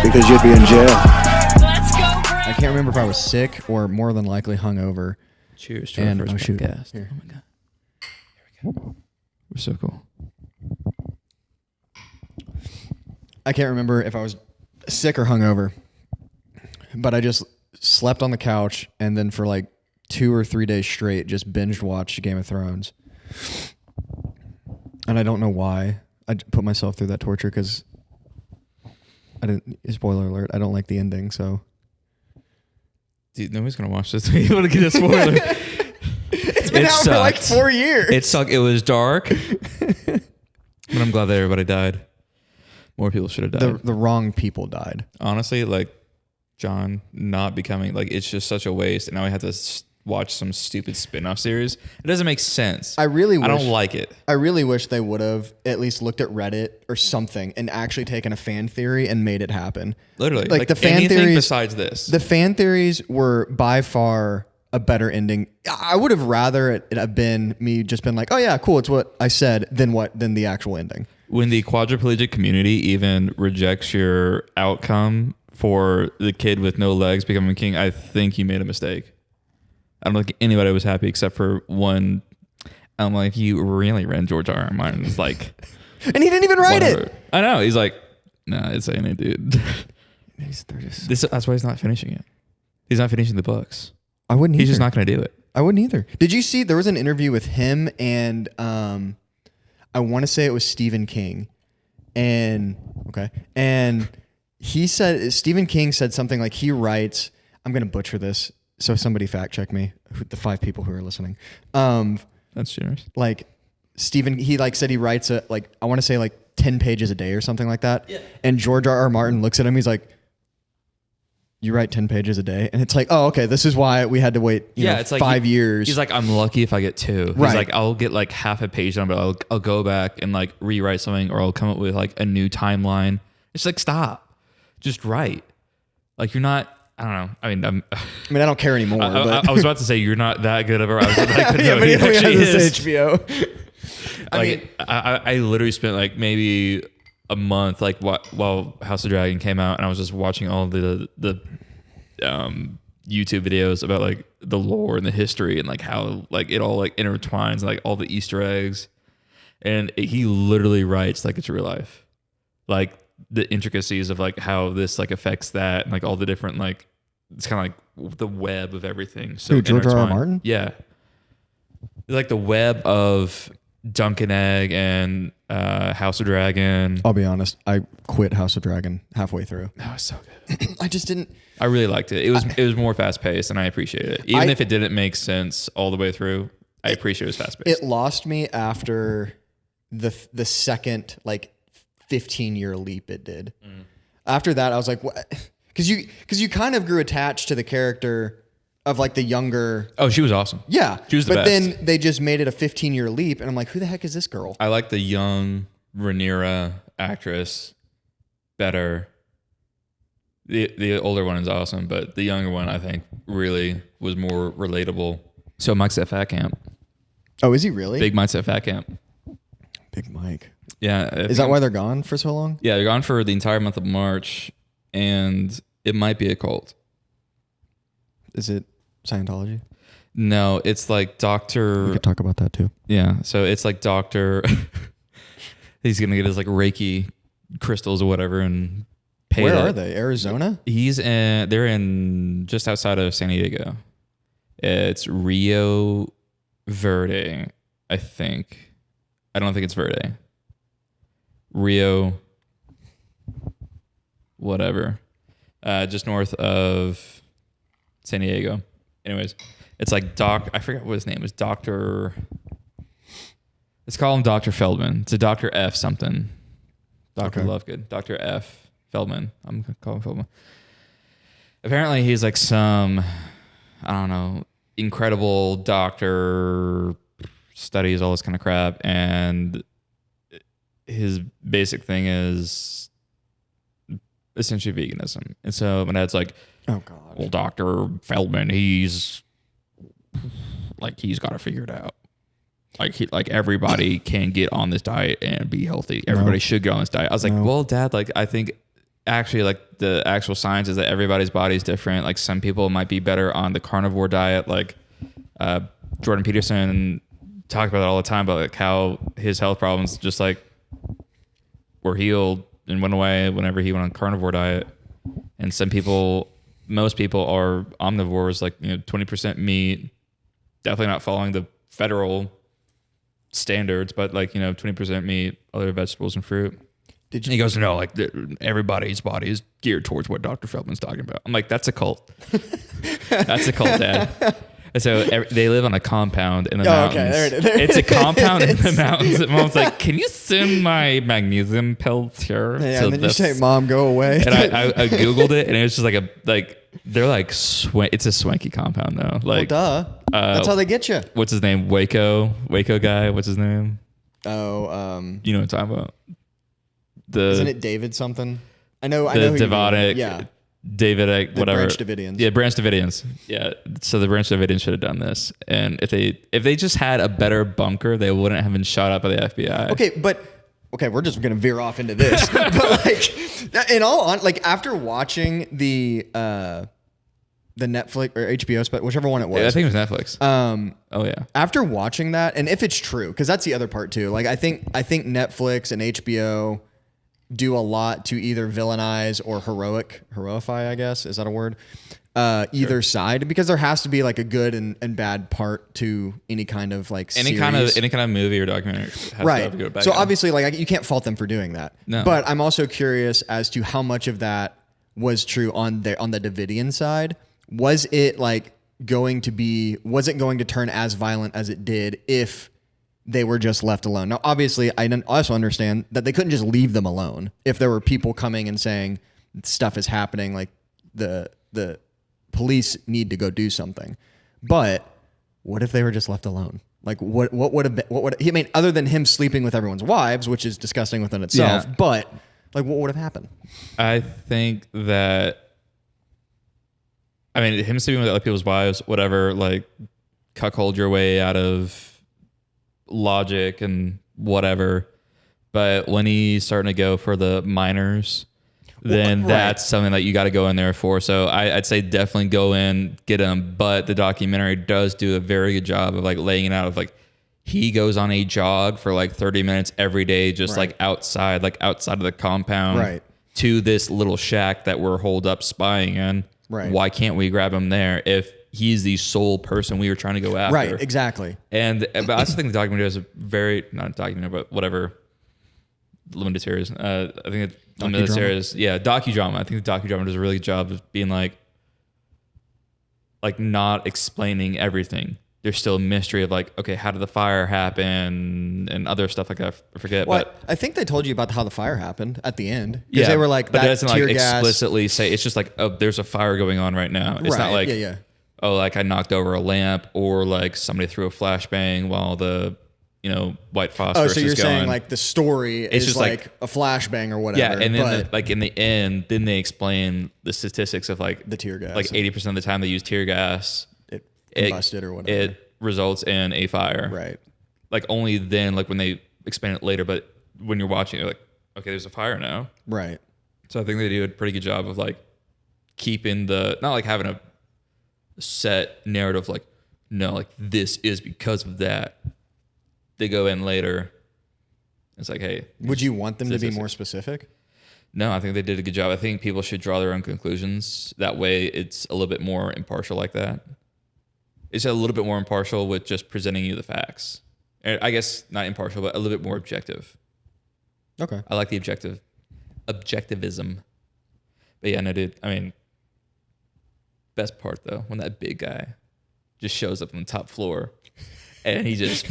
because you'd be in jail. I can't remember if I was sick or more than likely hungover. Cheers to our first podcast. Here. Oh my god. Here we go. We're so cool. I can't remember if I was sick or hungover, but I just slept on the couch and then for like 2 or 3 days straight just binged watched Game of Thrones. And I don't know why I put myself through that torture because I didn't. Spoiler alert! I don't like the ending. So, Dude, nobody's gonna watch this. You want to get a spoiler? It's been out for like 4 years. It sucked. It was dark, but I'm glad that everybody died. More people should have died. The wrong people died. Honestly, like John not becoming like it's just such a waste, and now we have to watch some stupid spin-off series. It doesn't make sense. I don't like it. I really wish they would have at least looked at Reddit or something and actually taken a fan theory and made it happen. Literally, like the fan theories besides this. The fan theories were by far a better ending. I would have rather it have been me just been like, oh yeah, cool, it's what I said, than the actual ending. When the quadriplegic community even rejects your outcome for the kid with no legs becoming king, I think you made a mistake. I don't think anybody was happy except for one. I'm like, you really read George R. R. Martin. It's like, and he didn't even write whatever. it. I know. He's like, nah, it's ain't it, dude. That's why he's not finishing it. He's not finishing the books. I wouldn't. He's just not going to do it. I wouldn't either. Did you see? There was an interview with him and I want to say it was Stephen King, and he said Stephen King said something like he writes. I'm going to butcher this. So somebody fact check me, the 5 people who are listening. That's generous. Like Stephen, he like said he writes I want to say like 10 pages a day or something like that. Yeah. And George R. R. Martin looks at him. He's like, you write 10 pages a day? And it's like, oh, okay. This is why we had to wait it's like 5 years. He's like, I'm lucky if I get 2. Right. He's like, I'll get like half a page done, but I'll go back and like rewrite something, or I'll come up with like a new timeline. It's like, stop. Just write. Like, you're not... I don't know. I mean, I don't care anymore. I was about to say you're not that good of a writer. Like, no, but he he actually has is. HBO. I literally spent like maybe a month like while House of Dragon came out, and I was just watching all the YouTube videos about like the lore and the history and like how like it all like intertwines and like all the Easter eggs. And he literally writes like it's real life, like the intricacies of like how this like affects that and like all the different like it's kind of like the web of everything. So George R. R. Martin? Yeah. Like the web of Dunk and Egg and House of Dragon. I'll be honest. I quit House of Dragon halfway through. That was so good. I just didn't. I really liked it. It was more fast paced, and I appreciate it. Even if it didn't make sense all the way through, I appreciate it was fast paced. It lost me after the second like 15-year leap it did. After that, I was like, what? Because you kind of grew attached to the character of like the younger. Oh, she was awesome. Yeah, she was the best. But then they just made it a 15-year leap, and I'm like, who the heck is this girl? I like the young Rhaenyra actress better. The older one is awesome, but the younger one I think really was more relatable. So Mike's at Fat Camp. Oh, is he really? Big Mike's at Fat Camp. Big Mike. Yeah. Is that why they're gone for so long? Yeah, they're gone for the entire month of March, and it might be a cult. Is it Scientology? No, it's like Dr. We could talk about that too. Yeah, so it's like Dr. He's going to get his like Reiki crystals or whatever and pay. Where are they? Arizona? They're in just outside of San Diego. It's Rio Verde, I think. I don't think it's Verde. Rio, whatever. Just north of San Diego. Anyways, it's like I forget what his name is. Let's call him Dr. Feldman. It's a Dr. F something. Dr. Okay. Lovegood. Dr. F Feldman. I'm going to call him Feldman. Apparently he's like some, I don't know, incredible doctor, studies all this kind of crap, and his basic thing is essentially veganism. And so my dad's like, oh god, well, Dr. Feldman, he's got to figure it out. Like everybody can get on this diet and be healthy. Everybody should get on this diet. I was like, well, Dad, like I think actually like the actual science is that everybody's body is different. Like some people might be better on the carnivore diet. Like Jordan Peterson talked about it all the time about like how his health problems just like were healed and went away whenever he went on carnivore diet. And most people are omnivores, like 20% meat, definitely not following the federal standards, but like 20% meat, other vegetables and fruit. And he goes, no, like everybody's body is geared towards what Dr. Feldman's talking about. I'm like, that's a cult. That's a cult, Dad. And so they live on a compound in the mountains. Okay, there it is. It's a compound in the mountains. And Mom's like, can you send my magnesium pills here? Yeah, and then you say, Mom, go away. And I Googled it, and it was just they're like, it's a swanky compound though. Like, well, duh. That's how they get you. What's his name? Waco guy. What's his name? Oh, you know what I'm talking about? Isn't it David something? I know. The Devotic. Yeah. David, whatever. Branch Davidians. Yeah, Branch Davidians. Yeah. So the Branch Davidians should have done this. And if they just had a better bunker, they wouldn't have been shot up by the FBI. Okay, we're just gonna veer off into this. But like, in all like after watching the Netflix or HBO, whichever one it was. Yeah, I think it was Netflix. Oh yeah. After watching that, and if it's true, because that's the other part too. Like I think Netflix and HBO do a lot to either villainize or heroify, I guess. Is that a word? Either side, because there has to be like a good and bad part to any kind of like any kind of movie or documentary has right. to have a good bad so guy. Obviously like you can't fault them for doing that. No. But I'm also curious as to how much of that was true on the Davidian side. Was it going to turn as violent as it did if they were just left alone? Now, obviously, I also understand that they couldn't just leave them alone. If there were people coming and saying stuff is happening, like the police need to go do something. But what if they were just left alone? Like what would I mean, other than him sleeping with everyone's wives, which is disgusting within itself, but like what would have happened? I think that, I mean, him sleeping with other people's wives, whatever, like cuckold your way out of logic and whatever. But when he's starting to go for the minors, then that's something that you got to go in there for. So I'd say definitely go in, get him. But the documentary does do a very good job of like laying it out of like, he goes on a jog for like 30 minutes every day, just like outside of the compound to this little shack that we're holed up spying in. Right. Why can't we grab him there if he's the sole person we were trying to go after? Right, exactly. But I also think the documentary is not a documentary, but whatever. Limited series. I think limited series. Yeah, docudrama. I think the docudrama does a really good job of being like not explaining everything. There's still a mystery of like, okay, how did the fire happen and other stuff like that. I forget. Well, but I think they told you about how the fire happened at the end. Because they were like, but that it doesn't tear like gas. explicitly say. It's just like, oh, there's a fire going on right now. It's not like, oh, like I knocked over a lamp or like somebody threw a flashbang while the white phosphorus is going. Oh, so you're saying like the story is just like a flashbang or whatever. Yeah, and then in the end, then they explain the statistics of like the tear gas. Like 80% of the time they use tear gas, it combusted or whatever. It results in a fire. Right. Like only then, like when they explain it later, but when you're watching, you're like, okay, there's a fire now. Right. So I think they do a pretty good job of like keeping not like having a set narrative, like, no, like this is because of that. They go in later. It's like, hey. Would you want them to be more specific? No, I think they did a good job. I think people should draw their own conclusions. That way it's a little bit more impartial like that. It's a little bit more impartial with just presenting you the facts. I guess not impartial, but a little bit more objective. Okay. I like the objectivism. But yeah, no, dude. I mean, best part though, when that big guy just shows up on the top floor. And he's just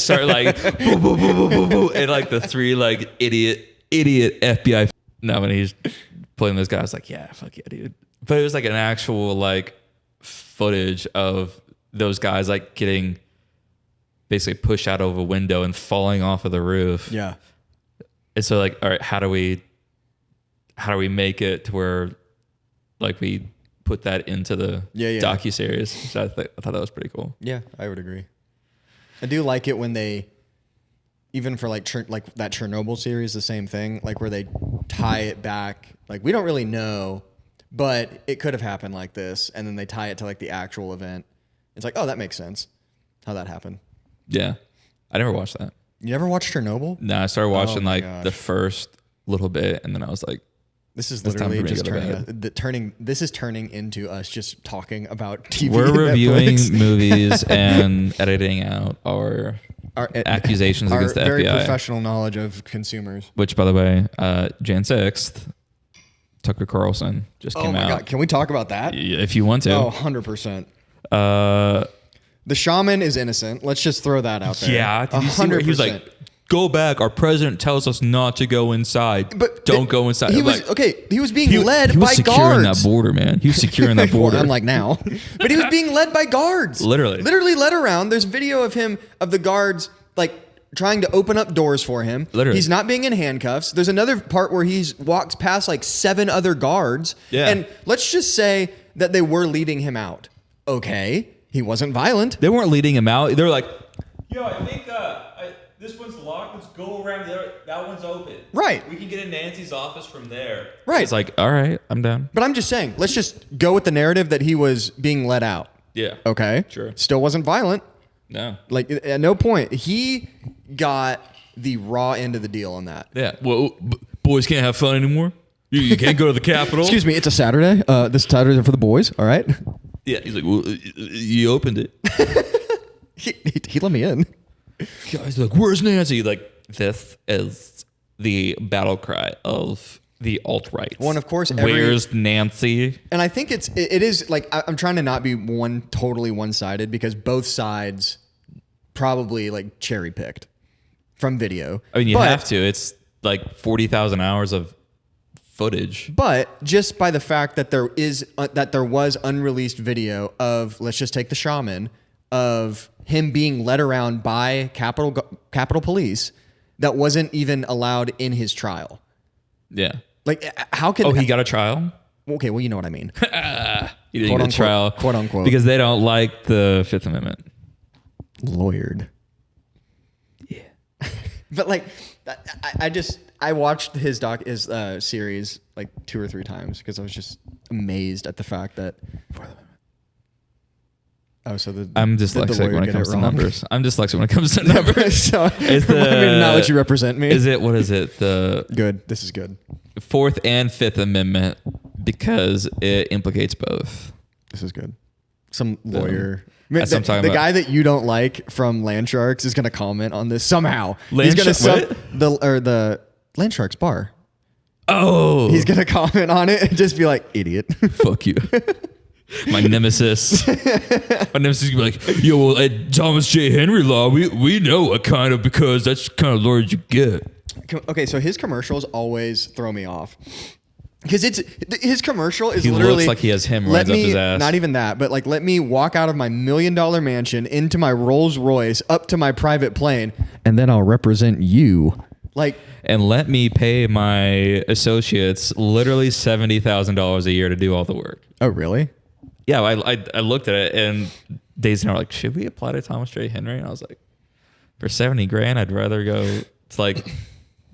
started like boo, boo, boo, boo, boo, boo, and like the three like idiot FBI. No, when he's playing those guys, like yeah, fuck yeah, dude. But it was like an actual like footage of those guys like getting basically pushed out of a window and falling off of the roof. Yeah. And so like, all right, how do we make it to where like we put that into the docuseries? So I thought that was pretty cool. Yeah, I would agree. I do like it when they even for like that Chernobyl series, the same thing, like where they tie it back. Like we don't really know, but it could have happened like this, and then they tie it to like the actual event. It's like, oh, that makes sense. How that happened. Yeah, I never watched that. You never watched Chernobyl? No, I started watching gosh. the first little bit, and then I was like, this is it's time literally for me to just go to bed. this is turning into us just talking about TV. We're and reviewing Netflix. movies and editing out our accusations against the very FBI. Professional knowledge of consumers. Which, by the way, Jan 6th, Tucker Carlson just Oh came my out. God. Can we talk about that? If you want to. Oh, 100%. Uh, The shaman is innocent. Let's just throw that out there. yeah. Did you see where he was like, go back. Our president tells us not to go inside. But don't go inside. He was being led by securing guards. that border, man. He was securing that border. Well, unlike now. But he was being led by guards. Literally led around. There's video of the guards like trying to open up doors for him. Literally. He's not being in handcuffs. There's another part where he walks past like 7 other guards. Yeah. And let's just say that they were leading him out. Okay. He wasn't violent. They weren't leading him out. They were like, yo, I think this one's locked. Let's go around the other. That one's open. Right. We can get in Nancy's office from there. Right. It's like, all right, I'm down. But I'm just saying, let's just go with the narrative that he was being let out. Yeah. Okay. Sure. Still wasn't violent. No. Like at no point. He got the raw end of the deal on that. Yeah. Well, boys can't have fun anymore. You can't go to the Capitol. Excuse me, it's a Saturday. This Saturday for the boys, all right? Yeah. He's like, well, you opened it. he let me in. Guys are like, where's Nancy? Like, this is the battle cry of the alt-right. Well, and of course, where's Nancy? And I think it is like, I'm trying to not be totally one-sided because both sides probably like cherry-picked from video. I mean, you have to. It's like 40,000 hours of footage. But just by the fact that there was unreleased video of, let's just take the shaman, of him being led around by Capitol Police that wasn't even allowed in his trial. Yeah. Like, how can... Oh, he got a trial? Okay, well, you know what I mean. He didn't get a trial. Quote unquote. Because they don't like the Fifth Amendment. Lawyered. Yeah. But like, I watched his series like 2 or 3 times because I was just amazed at the fact that... Oh, so I'm dyslexic when it comes to numbers. I'm dyslexic when it comes to numbers. So, is the I mean, not let you represent me. Is it, what is it? The good. This is good. 4th and 5th Amendment because it implicates both. This is good. Some lawyer. That's what I'm talking the about. guy that you don't like from Land Sharks is going to comment on this somehow. Land He's going Shark- to the Land Sharks bar. Oh. He's going to comment on it and just be like, idiot. Fuck you. My nemesis. My nemesis is gonna be like, yo, well, at Thomas J. Henry law, we know what kind of, because that's the kind of lawyers you get. Okay, so his commercials always throw me off. Because his commercial is He literally... looks like he has hemorrhoids up his ass. Not even that, but like, let me walk out of my $1 million mansion into my Rolls Royce up to my private plane, and then I'll represent you. Like... And let me pay my associates literally $70,000 a year to do all the work. Oh, really? Yeah, I looked at it and Days and I were like, should we apply to Thomas J. Henry? And I was like, for 70 grand, I'd rather go to like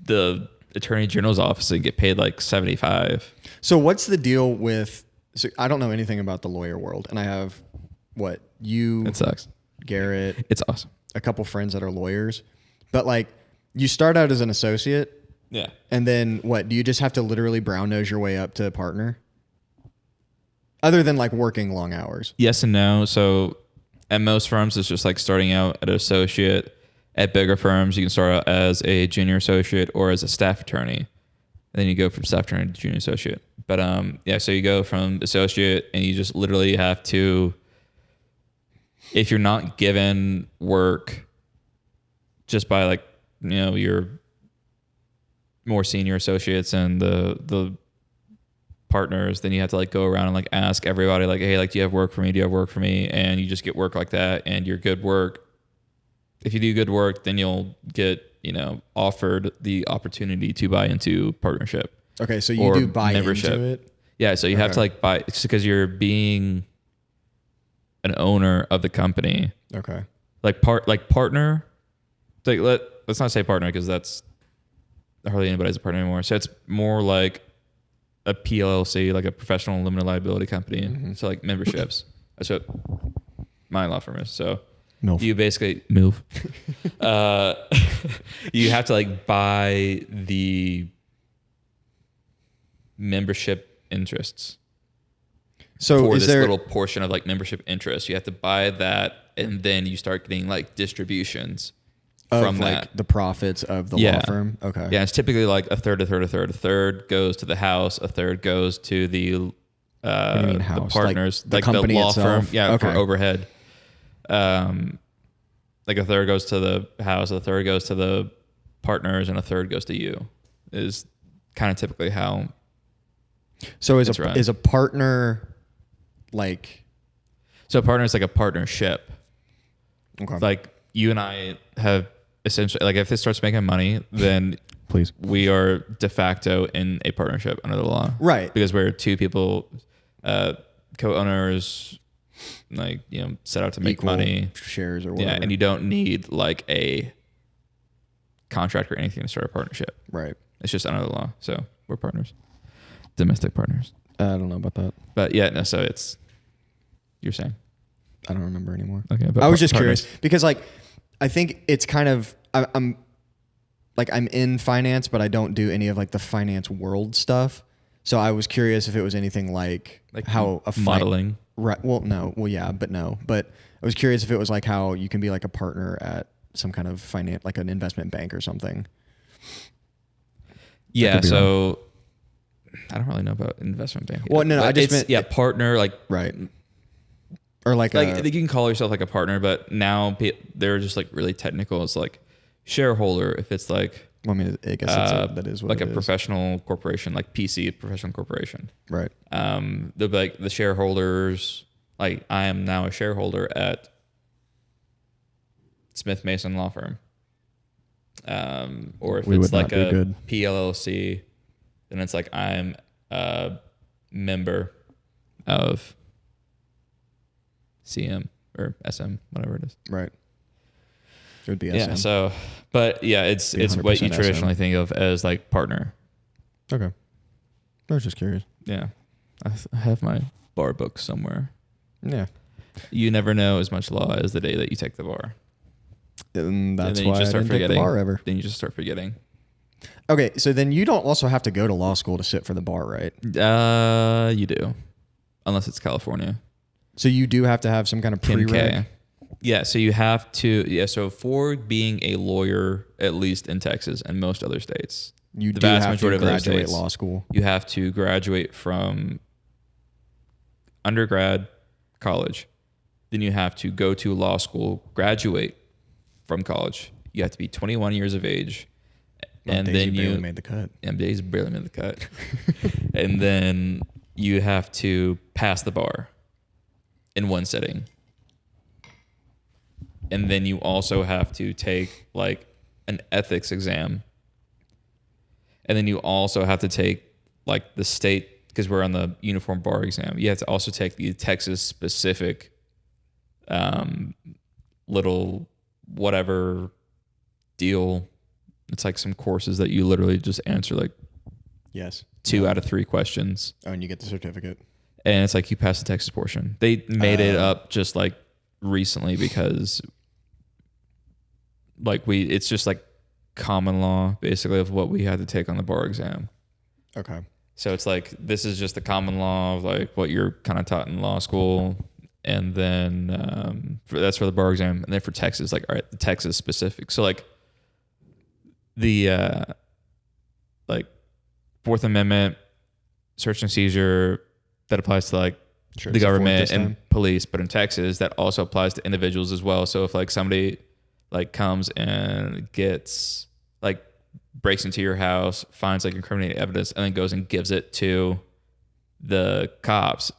the Attorney General's office and get paid like 75. So what's the deal with? So I don't know anything about the lawyer world, and I have It sucks. Garrett. It's awesome. A couple friends that are lawyers, but like you start out as an associate, Yeah. and then what? Do you just have to literally brown nose your way up to partner? Other than like working long hours. Yes and no. So at most firms, it's just like starting out at an associate. At bigger firms, you can start out as a junior associate or as a staff attorney. And then you go from staff attorney to junior associate. But yeah, so you go from associate and you just literally have to, if you're not given work just by like, you know, your more senior associates and the partners, then you have to like go around and like ask everybody like, hey, like, do you have work for me? Do you have work for me? And you just get work like that. And your good work, if you do good work, then you'll get, you know, offered the opportunity to buy into partnership. Okay, so you do buy membership. into it? Yeah, so you have to like buy, it's because you're being an owner of the company. Okay. Like partner, like let's not say partner because that's hardly anybody's a partner anymore. So it's more like a PLLC, like a professional limited liability company. Mm-hmm. So like memberships. That's what my law firm is. So MILF. you basically MILF. You have to like buy the membership interests. So for is this there little portion of like membership interest, you have to buy that, and then you start getting like distributions from like that. the profits of the law firm? Okay. Yeah, it's typically like a third. A third goes to the house, a third goes to the the partners, like the company law itself? firm. Yeah, Okay. for overhead. Like a third goes to the house, a third goes to the partners, and a third goes to you. Is kind of typically how. So it's run. is a partner like? So a partner is like a partnership. Okay. Like you and I have essentially, like if it starts making money, then please, we are de facto in a partnership under the law, right? Because we're two people, co-owners, like set out to make Equal money, shares or whatever. yeah, and you don't need like a contract or anything to start a partnership, right? It's just under the law, so we're partners, domestic partners. I don't know about that. But yeah, no. So it's you're saying. I don't remember anymore. Okay, but I was just partners. curious because like I think it's kind of I'm in finance, but I don't do any of like the finance world stuff. So I was curious if it was anything like how a modeling. Right. Well, no. Well, yeah, but no. But I was curious if it was like how you can be like a partner at some kind of finance, like an investment bank or something. Yeah. So I don't really know about investment banking. Well, no, I just meant partner, like right. Or like you can call yourself like a partner, but now they're just like really technical. It's like shareholder. If it's like, well, I mean, I guess that is what like it a is. professional corporation, like PC, professional corporation. Right. They'll be like the shareholders. Like I am now a shareholder at Smith Mason Law Firm. Or if it's like a PLLC, then it's like I'm a member of CM or SM, whatever it is. Right. It would be SM. Yeah. So, but yeah, it's what you traditionally think of as like partner. Okay. I was just curious. Yeah. I have my bar book somewhere. Yeah. You never know as much law as the day that you take the bar. And that's and why I didn't take the bar ever. Then you just start forgetting. Okay, so then you don't also have to go to law school to sit for the bar, right? You do. Unless it's California. So you do have to have some kind of prereq? Yeah, so you have to, so for being a lawyer, at least in Texas and most other states, you do have to graduate law school. You have to graduate from undergrad, college. Then you have to go to law school, graduate from college. You have to be 21 years of age. And then you barely made the cut. MD's barely made the cut. And then you have to pass the bar in one sitting. And then you also have to take like an ethics exam. And then you also have to take like the state, because we're on the uniform bar exam. You have to also take the Texas specific little whatever deal. It's like some courses that you literally just answer like yes 2 out of 3 questions. Oh, and you get the certificate. And it's like you pass the Texas portion. They made it up just like recently because like it's just like common law basically of what we had to take on the bar exam. Okay. So it's like this is just the common law of like what you're kind of taught in law school. And then that's for the bar exam. And then for Texas, like, all right, the Texas specific. So like the like Fourth Amendment search and seizure that applies to like the government and police, but in Texas that also applies to individuals as well. So if like somebody like comes and gets like breaks into your house, finds like incriminating evidence, and then goes and gives it to the cops,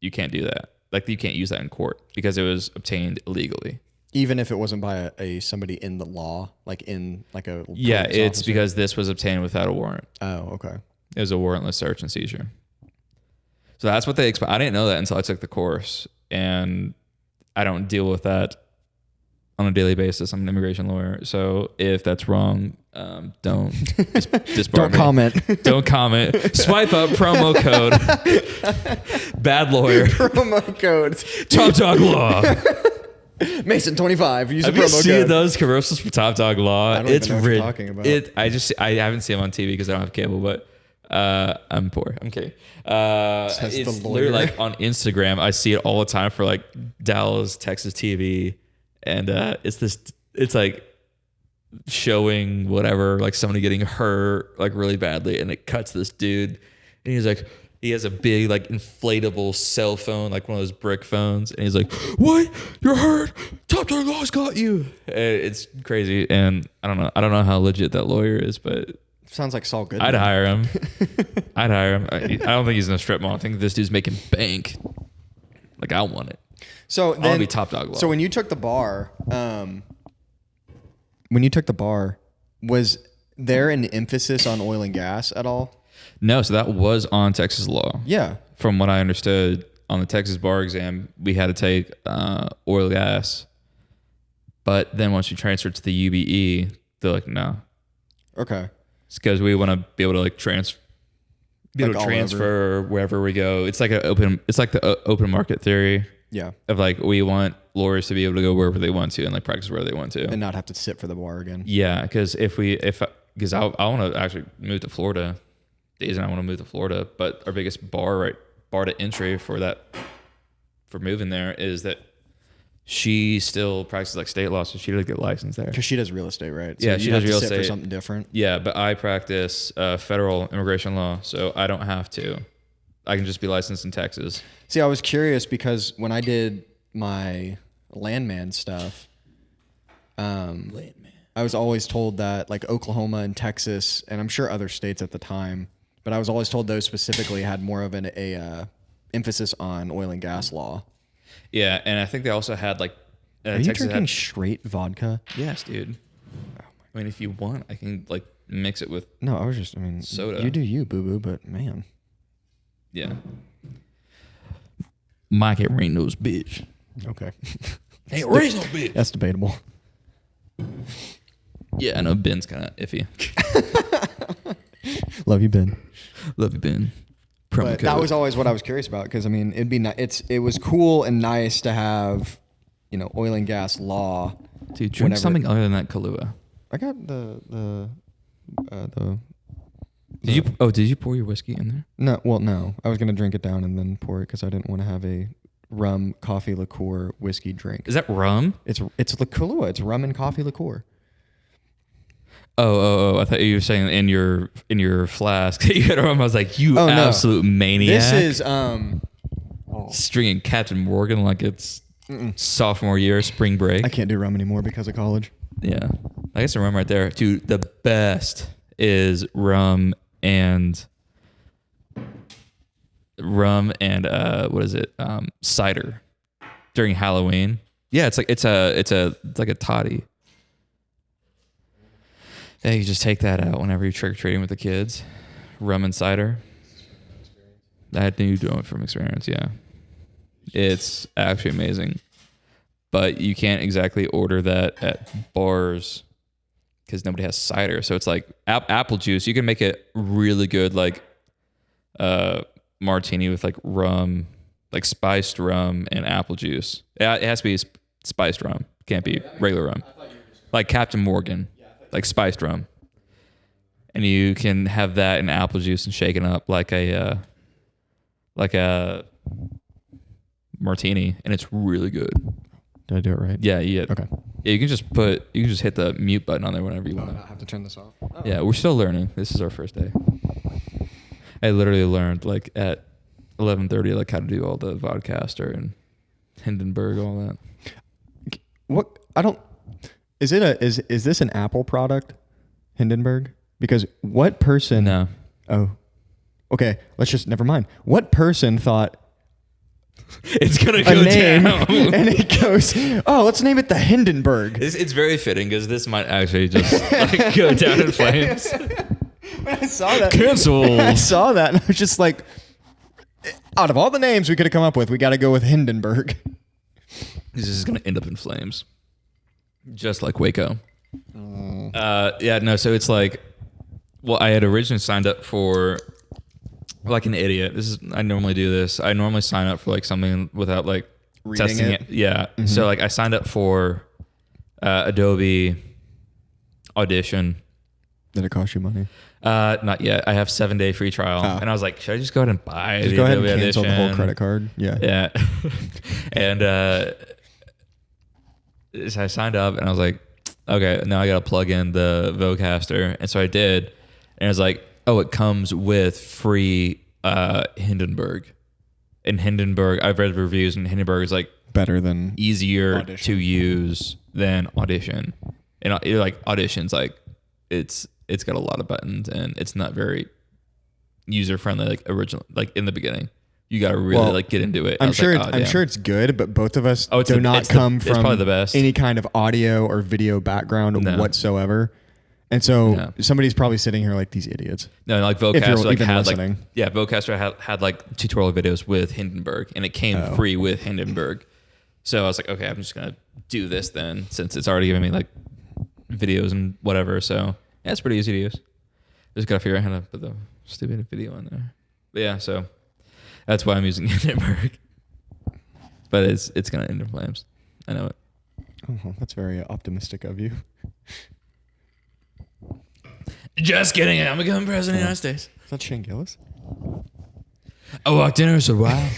you can't do that. Like you can't use that in court because it was obtained illegally. Even if it wasn't by a somebody in the law, like in like a it's officer? because this was obtained without a warrant. Oh, okay. It was a warrantless search and seizure. So that's what they expect. I didn't know that until I took the course, and I don't deal with that on a daily basis. I'm an immigration lawyer. So if that's wrong, don't Don't comment. Don't comment. Swipe up promo code. Bad lawyer. Promo codes. Top Dog Law. Mason 25. Use Have a you promo seen code. those commercials for Top Dog Law? I don't even know what you're talking about. I haven't seen them on TV because I don't have cable, but I'm poor. I'm kidding. It's literally like on Instagram. I see it all the time for like Dallas, Texas TV, and it's like showing whatever, like somebody getting hurt like really badly, and it cuts this dude, and he's like, he has a big like inflatable cell phone, like one of those brick phones, and he's like, "What? You're hurt? Top Dog Law's got you." It's crazy, and I don't know how legit that lawyer is, but sounds like Saul Goodman. I'd hire him. I don't think he's in a strip mall. I think this dude's making bank. Like, I want it. So I want to be Top Dog Law. So when you took the bar, was there an emphasis on oil and gas at all? No, so that was on Texas law. Yeah. From what I understood, on the Texas bar exam, we had to take oil gas. But then once you transfer to the UBE, they're like, no. Okay. It's because we want to be able to like transfer wherever we go. It's like the open market theory. Yeah. Of like, we want lawyers to be able to go wherever they want to and like practice where they want to. And not have to sit for the bar again. Yeah, because I want to actually move to Florida. Daisy and I want to move to Florida, but our biggest bar to entry for moving there is that she still practices like state law, so she doesn't get licensed there. Because she does real estate, right? So yeah, she does real sit estate for something different. Yeah, but I practice federal immigration law, so I don't have to. I can just be licensed in Texas. See, I was curious because when I did my landman stuff, I was always told that like Oklahoma and Texas, and I'm sure other states at the time, but I was always told those specifically had more of an emphasis on oil and gas law. Yeah, and I think they also had like. Are you drinking straight vodka? Yes, dude. I mean, if you want, I can like mix it with. No, soda. You do you, boo boo, but man. Yeah. Mike ain't rain those bitch. Okay. Ain't rain no bitch. That's debatable. Yeah, I know Ben's kind of iffy. Love you, Ben. Love you, Ben. But that was always what I was curious about because I mean, it was cool and nice to have, oil and gas law. Dude, drink something other than that Kahlua. I got the. Did you pour your whiskey in there? No, well, no. I was gonna drink it down and then pour it because I didn't want to have a rum, coffee, liqueur, whiskey drink. Is that rum? It's the Kahlua. It's rum and coffee liqueur. Oh! I thought you were saying in your flask you had rum. I was like, absolute maniac. This is stringing Captain Morgan like it's sophomore year spring break. I can't do rum anymore because of college. Yeah, I guess the rum right there, dude. The best is rum and what is it? Cider during Halloween. Yeah, it's like a toddy. Yeah, you just take that out whenever you're trick or treating with the kids. Rum and cider. I knew doing it from experience. Yeah, it's actually amazing, but you can't exactly order that at bars because nobody has cider. So it's like apple juice. You can make it really good, like martini with like rum, like spiced rum and apple juice. It has to be spiced rum. Can't be regular rum. Like Captain Morgan, like spiced rum. And you can have that in apple juice and shake it up like a martini, and it's really good. Did I do it right? Yeah. Okay. Yeah, you can just hit the mute button on there whenever you want. I have to turn this off. Oh. Yeah, we're still learning. This is our first day. I literally learned like at 11:30 like how to do all the vodcaster and Hindenburg, all that. What? I don't. Is this an Apple product, Hindenburg? Because what person? No. Oh. Okay. Never mind. What person thought it's gonna go name down and it goes, oh, let's name it the Hindenburg. It's very fitting because this might actually just like go down in flames. When I saw that, cancel. I saw that and I was just like, out of all the names we could have come up with, we got to go with Hindenburg. This is gonna end up in flames. just like Waco. Yeah, no. So it's like, well, I had originally signed up for like an idiot. I normally do this. I normally sign up for like something without like Reading testing it. Yeah. Mm-hmm. So like I signed up for Adobe Audition. Did it cost you money? Not yet. I have 7-day free trial, and I was like, should I just go ahead and buy just the go ahead Adobe and cancel Audition? the whole credit card? Yeah. And so I signed up, and I was like, okay, now I got to plug in the Vocaster, and so I did, and it was like, oh, it comes with free Hindenburg. And Hindenburg, I've read reviews, and Hindenburg is like better than easier Audition. to use than Audition. And like Audition's like it's got a lot of buttons, and it's not very user friendly like original. Like in the beginning, you got to really like get into it. I'm sure it's good, but both of us it's come from probably the best. Any kind of audio or video background whatsoever. And so somebody's probably sitting here like these idiots. No, like Vocaster like had listening. Vocaster had like tutorial videos with Hindenburg, and it came free with Hindenburg. So I was like, okay, I'm just gonna do this then, since it's already giving me like videos and whatever. So yeah, it's pretty easy to use. Just gotta figure out how to put the stupid video in there. But yeah, so that's why I'm using Hindenburg. But it's gonna end in flames. I know it. Oh, that's very optimistic of you. Just kidding. I'm becoming president of the United States. Is that Shane Gillis? I walked in and said, wow.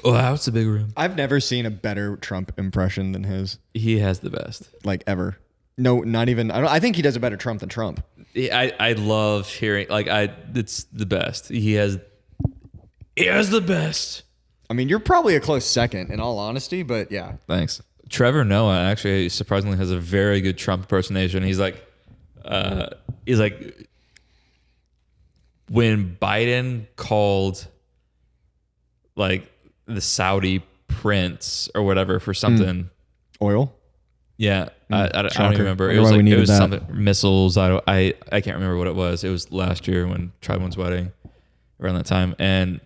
Wow, it's a big room. I've never seen a better Trump impression than his. He has the best. Like ever. No, not even. I think he does a better Trump than Trump. I love hearing, it's the best. He has the best. I mean, you're probably a close second in all honesty, but yeah. Thanks. Trevor Noah actually surprisingly has a very good Trump impersonation. He's like, when Biden called like the Saudi prince or whatever for something. Oil? Yeah. I don't even remember. It was something missiles. I can't remember what it was. It was last year when Tribun's wedding around that time. And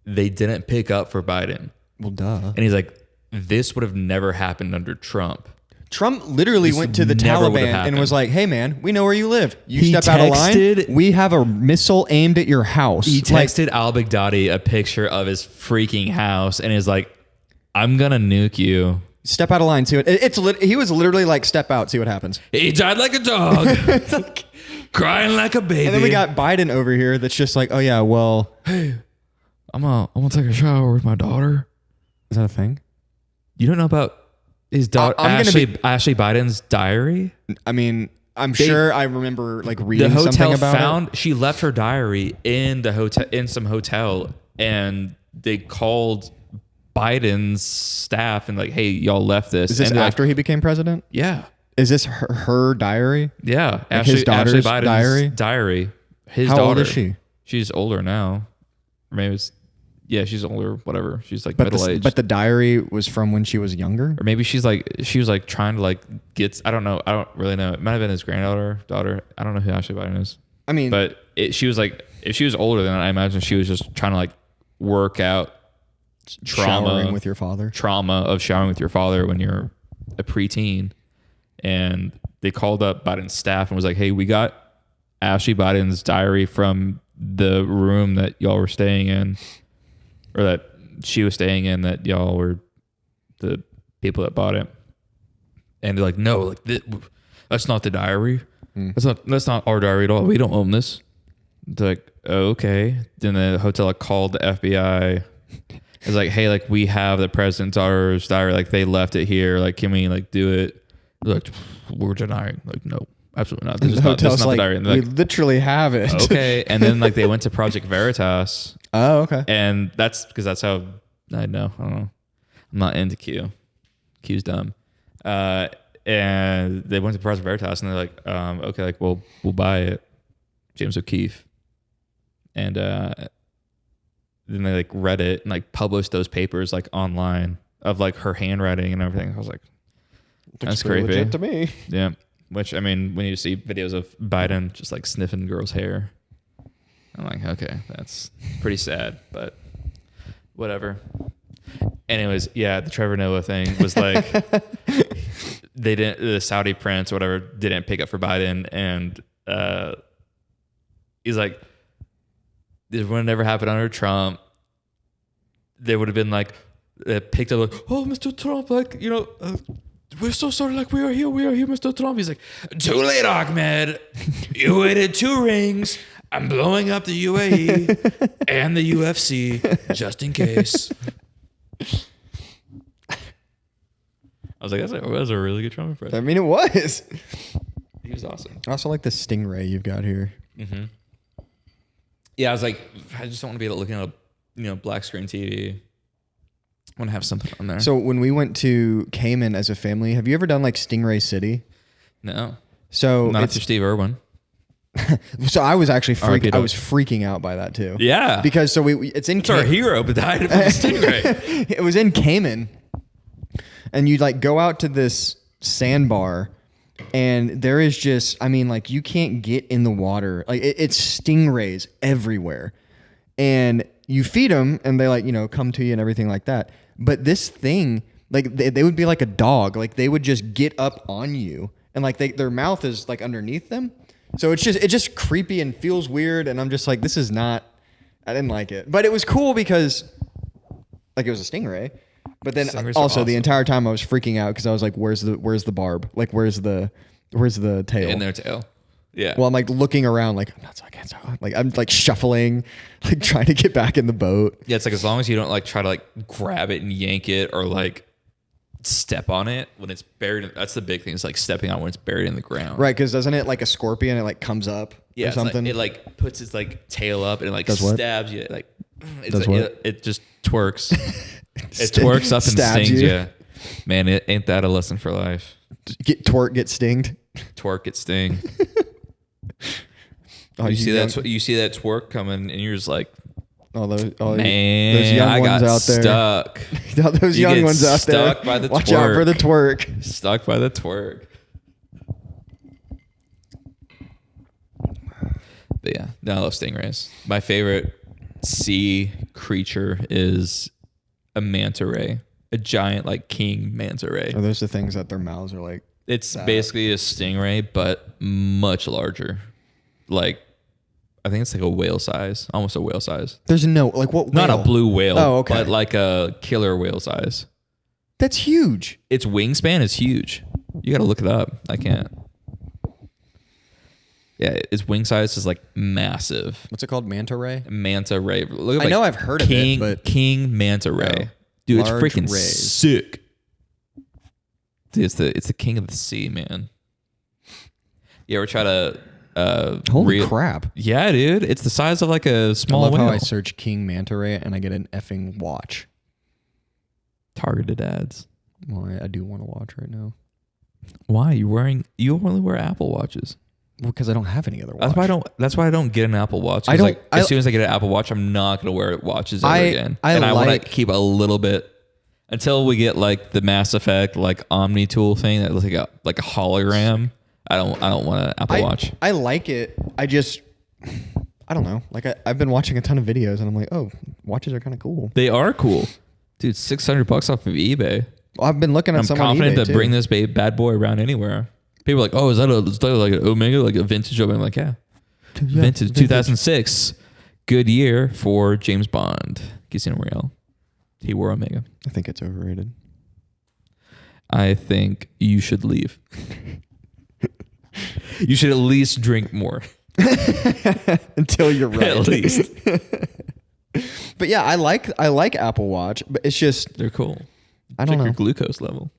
they didn't pick up for Biden. Well, duh. And he's like, this would have never happened under Trump. Trump literally went to the Taliban and was like, hey, man, we know where you live. You step out of line. We have a missile aimed at your house. He texted al-Baghdadi a picture of his freaking house and is like, I'm going to nuke you. Step out of line. See what he was literally like, step out, see what happens. He died like a dog, crying like a baby. And then we got Biden over here that's just like, oh, yeah, well. Hey, I'm gonna take a shower with my daughter. Is that a thing? You don't know about his daughter, Ashley Biden's diary? I mean, I'm sure I remember like reading something about it. She left her diary in the hotel, in some hotel, and they called Biden's staff and like, hey, y'all left this. Is this after he became president? Yeah. Is this her diary? Yeah. Like his daughter's Biden's diary? His How daughter. old is she? She's older now. Or maybe she's older, whatever. She's like middle-aged. But the diary was from when she was younger? Or maybe she was like trying to like get, I don't know. I don't really know. It might have been his daughter. I don't know who Ashley Biden is. I mean, but she was like, if she was older than that, I imagine she was just trying to like work out showering with your father. Trauma of showering with your father when you're a preteen. And they called up Biden's staff and was like, hey, we got Ashley Biden's diary from the room that y'all were staying in, or that she was staying in, that y'all were the people that bought it. And they're like, no, like that's not the diary. That's not our diary at all. We don't own this. They're like, oh, okay. Then the hotel called the FBI. It's like, hey, like we have the president's daughter's diary. Like they left it here. Like, can we like do it? They're like, we're denying. Like, no, absolutely not. This is not the diary. And we literally have it. Okay. And then like they went to Project Veritas. Oh, okay. And that's because that's how I know. I don't know. I'm not into Q. Q's dumb. And they went to Project Veritas and they're like, okay, like we'll buy it. James O'Keefe. And then they like read it and like published those papers like online of like her handwriting and everything. I was like, that's creepy. Legit to me. Yeah. Which, I mean, when you see videos of Biden just like sniffing girls' hair, I'm like, okay, that's pretty sad, but whatever. Anyways, yeah, the Trevor Noah thing was like the Saudi prince or whatever didn't pick up for Biden, and he's like, this would have never happened under Trump. They would have been like picked up like, oh, Mr. Trump, like, you know, we're so sorry, like we are here, Mr. Trump. He's like, too late, Ahmed. You waited 2 rings. I'm blowing up the UAE and the UFC just in case. I was like, that was a really good Trump impression. I mean, it was. He was awesome. I also like the stingray you've got here. Mm-hmm. Yeah, I was like, I just don't want to be looking at a black screen TV. I want to have something on there. So when we went to Cayman as a family, have you ever done like Stingray City? No. So not after Steve Irwin. So I was actually freaking out by that too. Yeah. Because it's in our hero, but died from the stingray. It was in Cayman. And you like go out to this sandbar and there is just, I mean, like you can't get in the water. Like it's stingrays everywhere. And you feed them and they like, come to you and everything like that. But this thing, like they would be like a dog. Like they would just get up on you and like their mouth is like underneath them. So it's just creepy and feels weird. And I'm just like, this is not, I didn't like it. But it was cool because like it was a stingray. But then also awesome. The entire time I was freaking out because I was like, where's the barb? Like where's the tail? In their tail. Yeah. Well, I'm like looking around like I'm like shuffling, like trying to get back in the boat. Yeah, it's like as long as you don't like try to like grab it and yank it or like step on it when it's buried. That's the big thing. It's like stepping on when it's buried in the ground. Right, because doesn't it like a scorpion? It like comes up or something. It like puts its like tail up and it like Does what? stabs you. Like it just twerks. It twerks up and stings you. Man, ain't that a lesson for life? Get stinged. Twerk, get sting. You see that twerk coming, and you're just like, man, those young ones out there. Stuck. Those young ones out there. Stuck by the Watch twerk. out for the twerk. Stuck by the twerk. But yeah, no, I love stingrays. My favorite sea creature is a manta ray, a giant like king manta ray. Are those the things that their mouths are like? It's basically a stingray, but much larger. Like, I think it's like a whale size, almost a whale size. There's no, like what whale? Not a blue whale, okay. But like a killer whale size. That's huge. Its wingspan is huge. You got to look it up. I can't. Yeah, its wing size is like massive. What's it called? Manta ray? Manta ray. I know I've heard of it, but King manta ray. Dude, it's freaking sick. Dude, it's the king of the sea, man. You ever try to holy crap. Yeah, dude. It's the size of like a small whale. I love how I search king manta ray and I get an effing watch. Targeted ads. Well, I do want to watch right now. Why? You only wear Apple Watches. Well, because I don't have any other watch. That's why I don't get an Apple Watch. As soon as I get an Apple Watch, I'm not going to wear watches ever again. I want to keep a little bit until we get like the Mass Effect like Omni tool thing that looks like a hologram. I don't want an Apple Watch. I like it. I don't know. Like I've been watching a ton of videos and I'm like, oh, watches are kind of cool. They are cool, dude. $600 off of eBay. Well, I've been looking at some on eBay. I'm confident to bring this bad boy around anywhere. People are like, oh, is that like an Omega, like a vintage Omega? I'm like, yeah. Vintage 2006. Good year for James Bond. Casino Royale. He wore Omega. I think it's overrated. I think you should leave. You should at least drink more. Until you're right. At least. But yeah, I like Apple Watch, but it's just they're cool. I don't know your glucose level.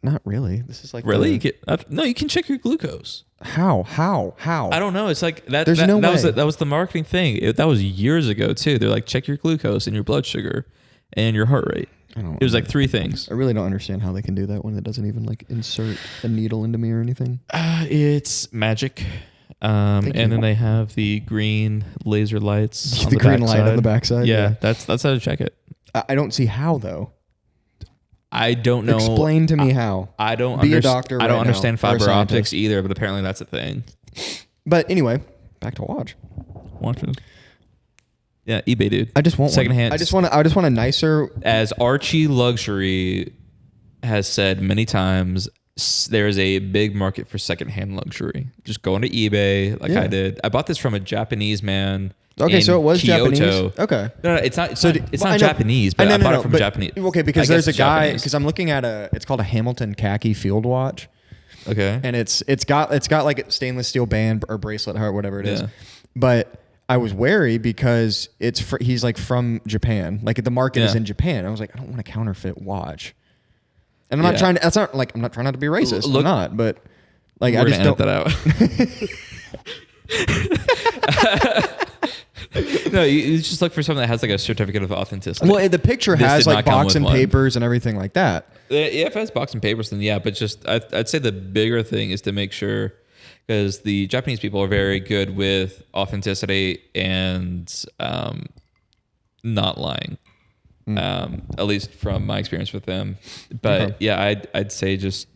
Not really. This is like really. You can check your glucose. How? I don't know. It's like that. There's no way. That was the marketing thing. That was years ago too. They're like, check your glucose and your blood sugar and your heart rate. It was like 3 things. I really don't understand how they can do that when it doesn't even like insert a needle into me or anything. It's magic. And then they have the green laser lights. The green light on the backside. Yeah, that's how to check it. I don't see how though. I don't know. Explain to me how. I don't. Be a doctor. I don't understand fiber optics either, but apparently that's a thing. But anyway, back to watch. Watch it. Yeah, eBay, dude. I just want secondhand. one. I just want a nicer. As Archie Luxury has said many times, there is a big market for secondhand luxury. Just go onto eBay, like I did. I bought this from a Japanese man. Okay, so it was Kyoto. Japanese. Okay, No, it's not. It's So not, it's well, not Japanese, but I bought it from but- Japanese. Okay, because I there's a guess guy. Japanese. Because I'm looking at it's called a Hamilton khaki field watch, Okay. and it's got like a stainless steel band or bracelet or whatever it is. Yeah. But I was wary because he's like from Japan. Like the market is Yeah. in Japan. I was like, I don't want a counterfeit watch. And I'm not Yeah. trying to. That's not like I'm not trying not to be racist. Look- I'm not. But like We're I just gonna don't. edit that out. No, you just look for something that has like a certificate of authenticity. Well, the picture This has did like not come box with and one. papers and everything like that. Yeah, if it has box and papers, then yeah. But just I'd say the bigger thing is to make sure, because the Japanese people are very good with authenticity and not lying. At least from my experience with them. But Okay. yeah, I'd say just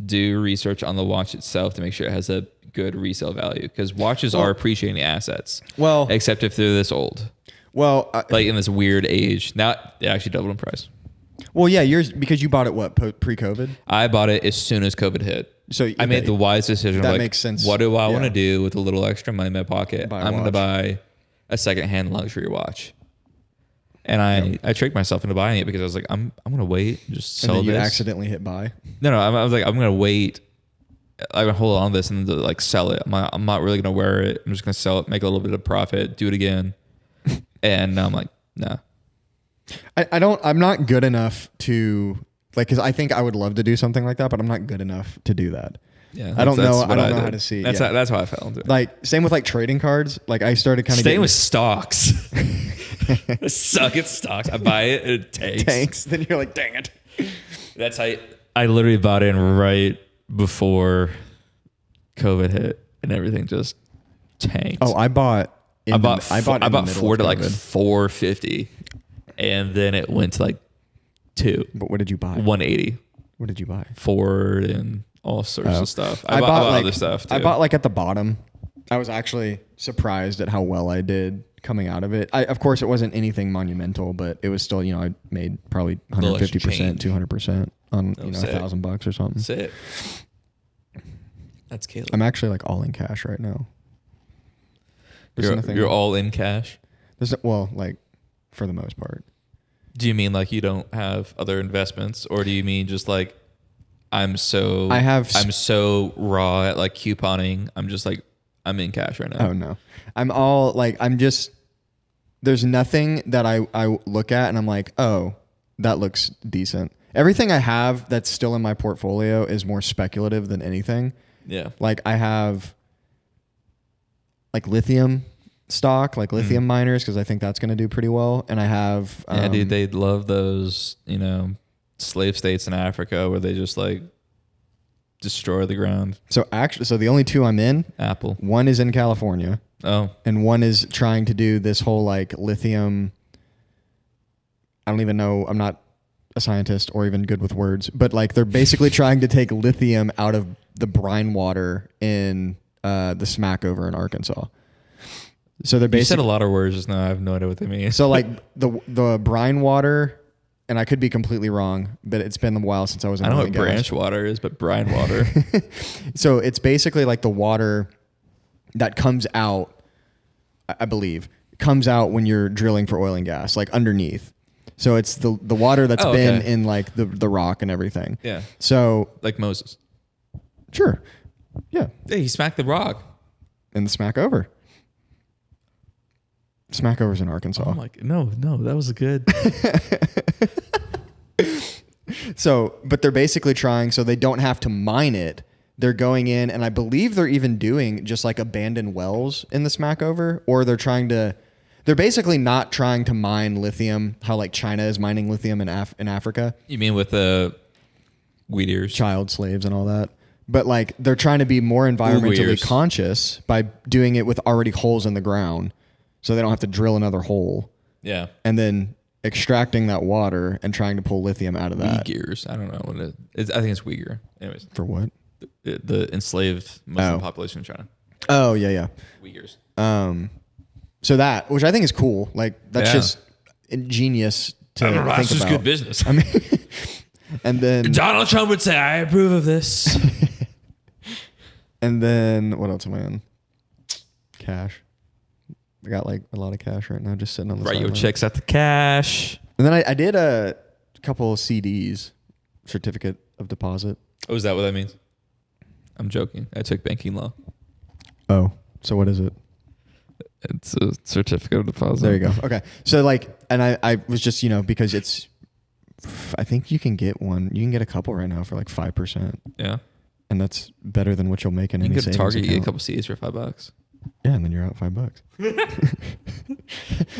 do research on the watch itself to make sure it has a good resale value, because watches are appreciating assets. Well- except if they're this old, Well, like in this weird age. Now they actually doubled in price. yeah, yours because you bought it pre-COVID. I bought it as soon as COVID hit. So I made the wise decision. That Like, makes sense. What do I want to Yeah. do with a little extra money in my pocket? Buy a I'm going to watch. buy a secondhand luxury watch. And I tricked myself into buying it because I was like, I'm going to wait, and just and sell then you this. accidentally hit buy. No, I was like, I'm going to wait. I'm going to hold on to this and like sell it. I'm not really going to wear it. I'm just going to sell it, make a little bit of profit, do it again. And now I'm like, nah. I'm not good enough to like, because I think I would love to do something like that, but I'm not good enough to do that. Yeah, I don't know. what I don't know did. how to see. That's yeah. that's how I fell into it. Like same with like trading cards. Like I started kind of Staying with stocks. I suck at stocks. I buy it and it tanks. tanks. Then you're like, dang it. That's how I literally bought in right before COVID hit and everything just tanked. Oh, I bought I bought Ford at like $4. $450, and then it went to like But what did you buy? $180. What did you buy? Ford and all sorts of stuff. I bought like, other stuff too. I bought like at the bottom. I was actually surprised at how well I did coming out of it. Of course, it wasn't anything monumental, but it was still, I made probably 150%, 200% on, $1,000 or something. That's it. That's Caleb. I'm actually like all in cash right now. You're all in cash? Well, like for the most part. Do you mean like you don't have other investments, or do you mean just like I'm so raw at like couponing? I'm just like I'm in cash right now. Oh no. I'm all like there's nothing that I look at and I'm like, oh, that looks decent. Everything I have that's still in my portfolio is more speculative than anything. Yeah. Like I have like lithium stock, like lithium miners, because I think that's going to do pretty well. And I have dude, they love those, slave states in Africa where they just like destroy the ground. So the only two I'm in, Apple. one is in California. Oh. And one is trying to do this whole like lithium. I don't even know. I'm not a scientist or even good with words, but like they're basically trying to take lithium out of the brine water in the Smackover in Arkansas. So they're You said basically a lot of words just now. I have no idea what they mean. so like the brine water, and I could be completely wrong, but it's been a while since I was in I know oil what and gas. branch water is, but brine water. So it's basically like the water that comes out, I believe, comes out when you're drilling for oil and gas, like underneath. So it's the water that's been in like the rock and everything. Yeah. So Like Moses. sure. Yeah. Hey, he smacked the rock. And the Smackover. Smackover's in Arkansas. I'm like, no, that was good. So, but they're basically trying so they don't have to mine it. They're going in, and I believe they're even doing just like abandoned wells in the Smackover, or they're basically not trying to mine lithium, how like China is mining lithium in Africa. You mean with the weed ears? Child slaves and all that. But like they're trying to be more environmentally Weirds. conscious by doing it with already holes in the ground, so they don't have to drill another hole. Yeah. And then extracting that water and trying to pull lithium out of that. Uyghurs. I don't know what it is. I think it's Uyghur. Anyways, For what? the enslaved Muslim Oh. population in China. Oh, yeah, yeah. Uyghurs. So that, which I think is cool. Like that's Yeah. just ingenious to I don't know. think That's just about. good business. I mean, and then Donald Trump would say, "I approve of this." and then what else am I on? Cash. I got like a lot of cash right now, just sitting on the Write your sideline. checks at the cash. And then I did a couple of CDs, certificate of deposit. Oh, is that what that means? I'm joking. I took banking law. Oh, so what is it? It's a certificate of deposit. There you go. Okay. So like, and I was just, because I think you can get one. You can get a couple right now for like 5%. Yeah. And that's better than what you'll make in You any can go to savings Target, you get a account. couple CDs for $5. Yeah, and then you're out $5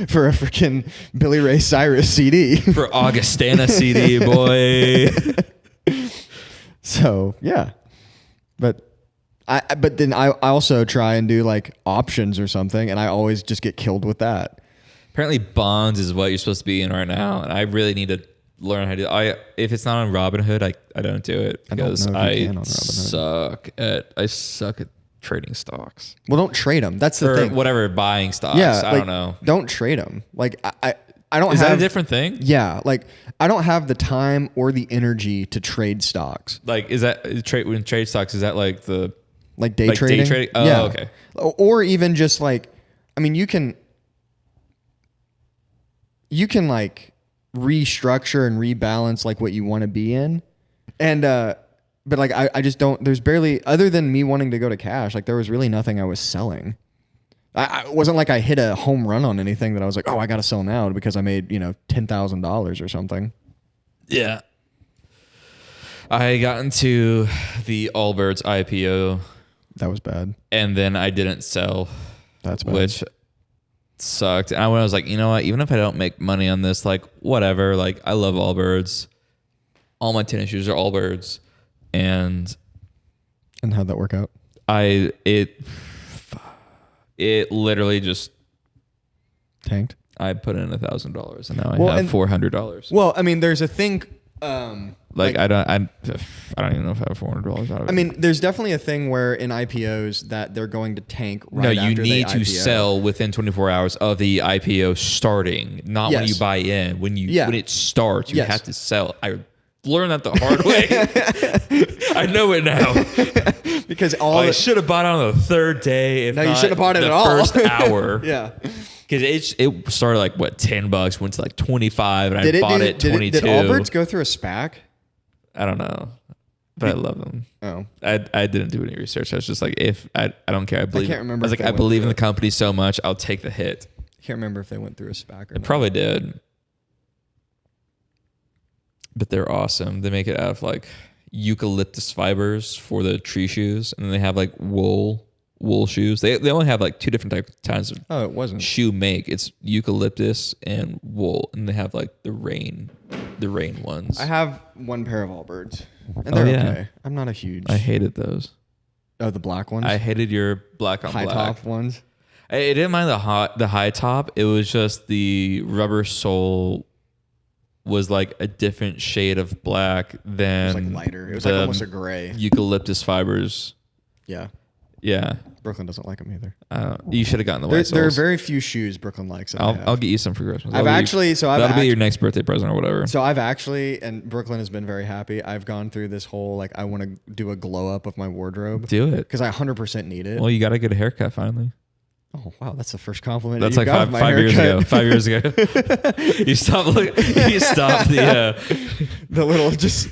for a freaking Billy Ray Cyrus CD. For Augustana CD, boy. So yeah, but then I also try and do like options or something, and I always just get killed with that. Apparently, bonds is what you're supposed to be in right now, and I really need to learn how to do it. If it's not on Robinhood, I don't do it I don't because know if you can on Robinhood. I suck at trading stocks. Well, don't trade them. That's the Or thing. whatever, buying stocks. Yeah, I like, don't know. Don't trade them. Like I don't Is have that a different thing? Yeah, like I don't have the time or the energy to trade stocks. Like, is that trade when trade stocks? Is that like the Like day like trading. day trading? Oh, yeah. okay. Or even just like, I mean, you can like restructure and rebalance like what you want to be in, and but like I just don't. There's barely, other than me wanting to go to cash, like there was really nothing I was selling. I it wasn't like I hit a home run on anything that I was like, oh, I got to sell now because I made $10,000 or something. Yeah. I got into the Allbirds IPO, That was bad. and then I didn't sell, That's bad. which sucked. And I was like, you know what? Even if I don't make money on this, like whatever. Like I love Allbirds. All my tennis shoes are Allbirds, and And how'd that work out? it literally just Tanked. I put in $1,000 and now Well, I have and- $400. Well, I mean, there's a thing. Like I don't even know if I have $400 out of it. I mean, there's definitely a thing where in IPOs that they're going to tank right no, after you they need to IPO. sell within 24 hours of the IPO starting, not when Yes. you buy in. When it starts, you Yes. have to sell. I learned that the hard way. I know it now. because I should have bought it on the third day. If No, you not shouldn't have bought it the at all. First hour. Yeah. Because it started like what, $10, went to like 25, and I bought it 22. Did Allbirds go through a SPAC? I don't know, but I love them. Oh. I didn't do any research. I was just like, if I don't care. I believe. can't remember I was if like, they I went believe through in the company so much, I'll take the hit. I can't remember if they went through a SPAC or It not. probably did, but they're awesome. They make it out of like eucalyptus fibers for the tree shoes, and then they have like wool shoes. They only have like two different types of Oh, it wasn't. shoe make. It's eucalyptus and wool, and they have like the rain ones. I have one pair of Allbirds, and they're yeah. okay. I'm not a huge. I hated those. Oh, the black ones. I hated your black on high black. top ones. I didn't mind the high top. It was just the rubber sole was like a different shade of black than It was like lighter. It was like the almost a gray. eucalyptus fibers. Yeah. Yeah, Brooklyn doesn't like them either. you should have gotten the white There are soles. very few shoes Brooklyn likes. That I have. I'll get you some for Christmas. I've actually, so I've that'll be act- your next birthday present or whatever. So I've actually, and Brooklyn has been very happy. I've gone through this whole like I want to do a glow up of my wardrobe Do it. because I 100% need it. Well, you got to get a haircut finally. Oh wow, that's the first compliment. That's you've like got of my 5 years haircut. ago. 5 years ago. You stopped The little just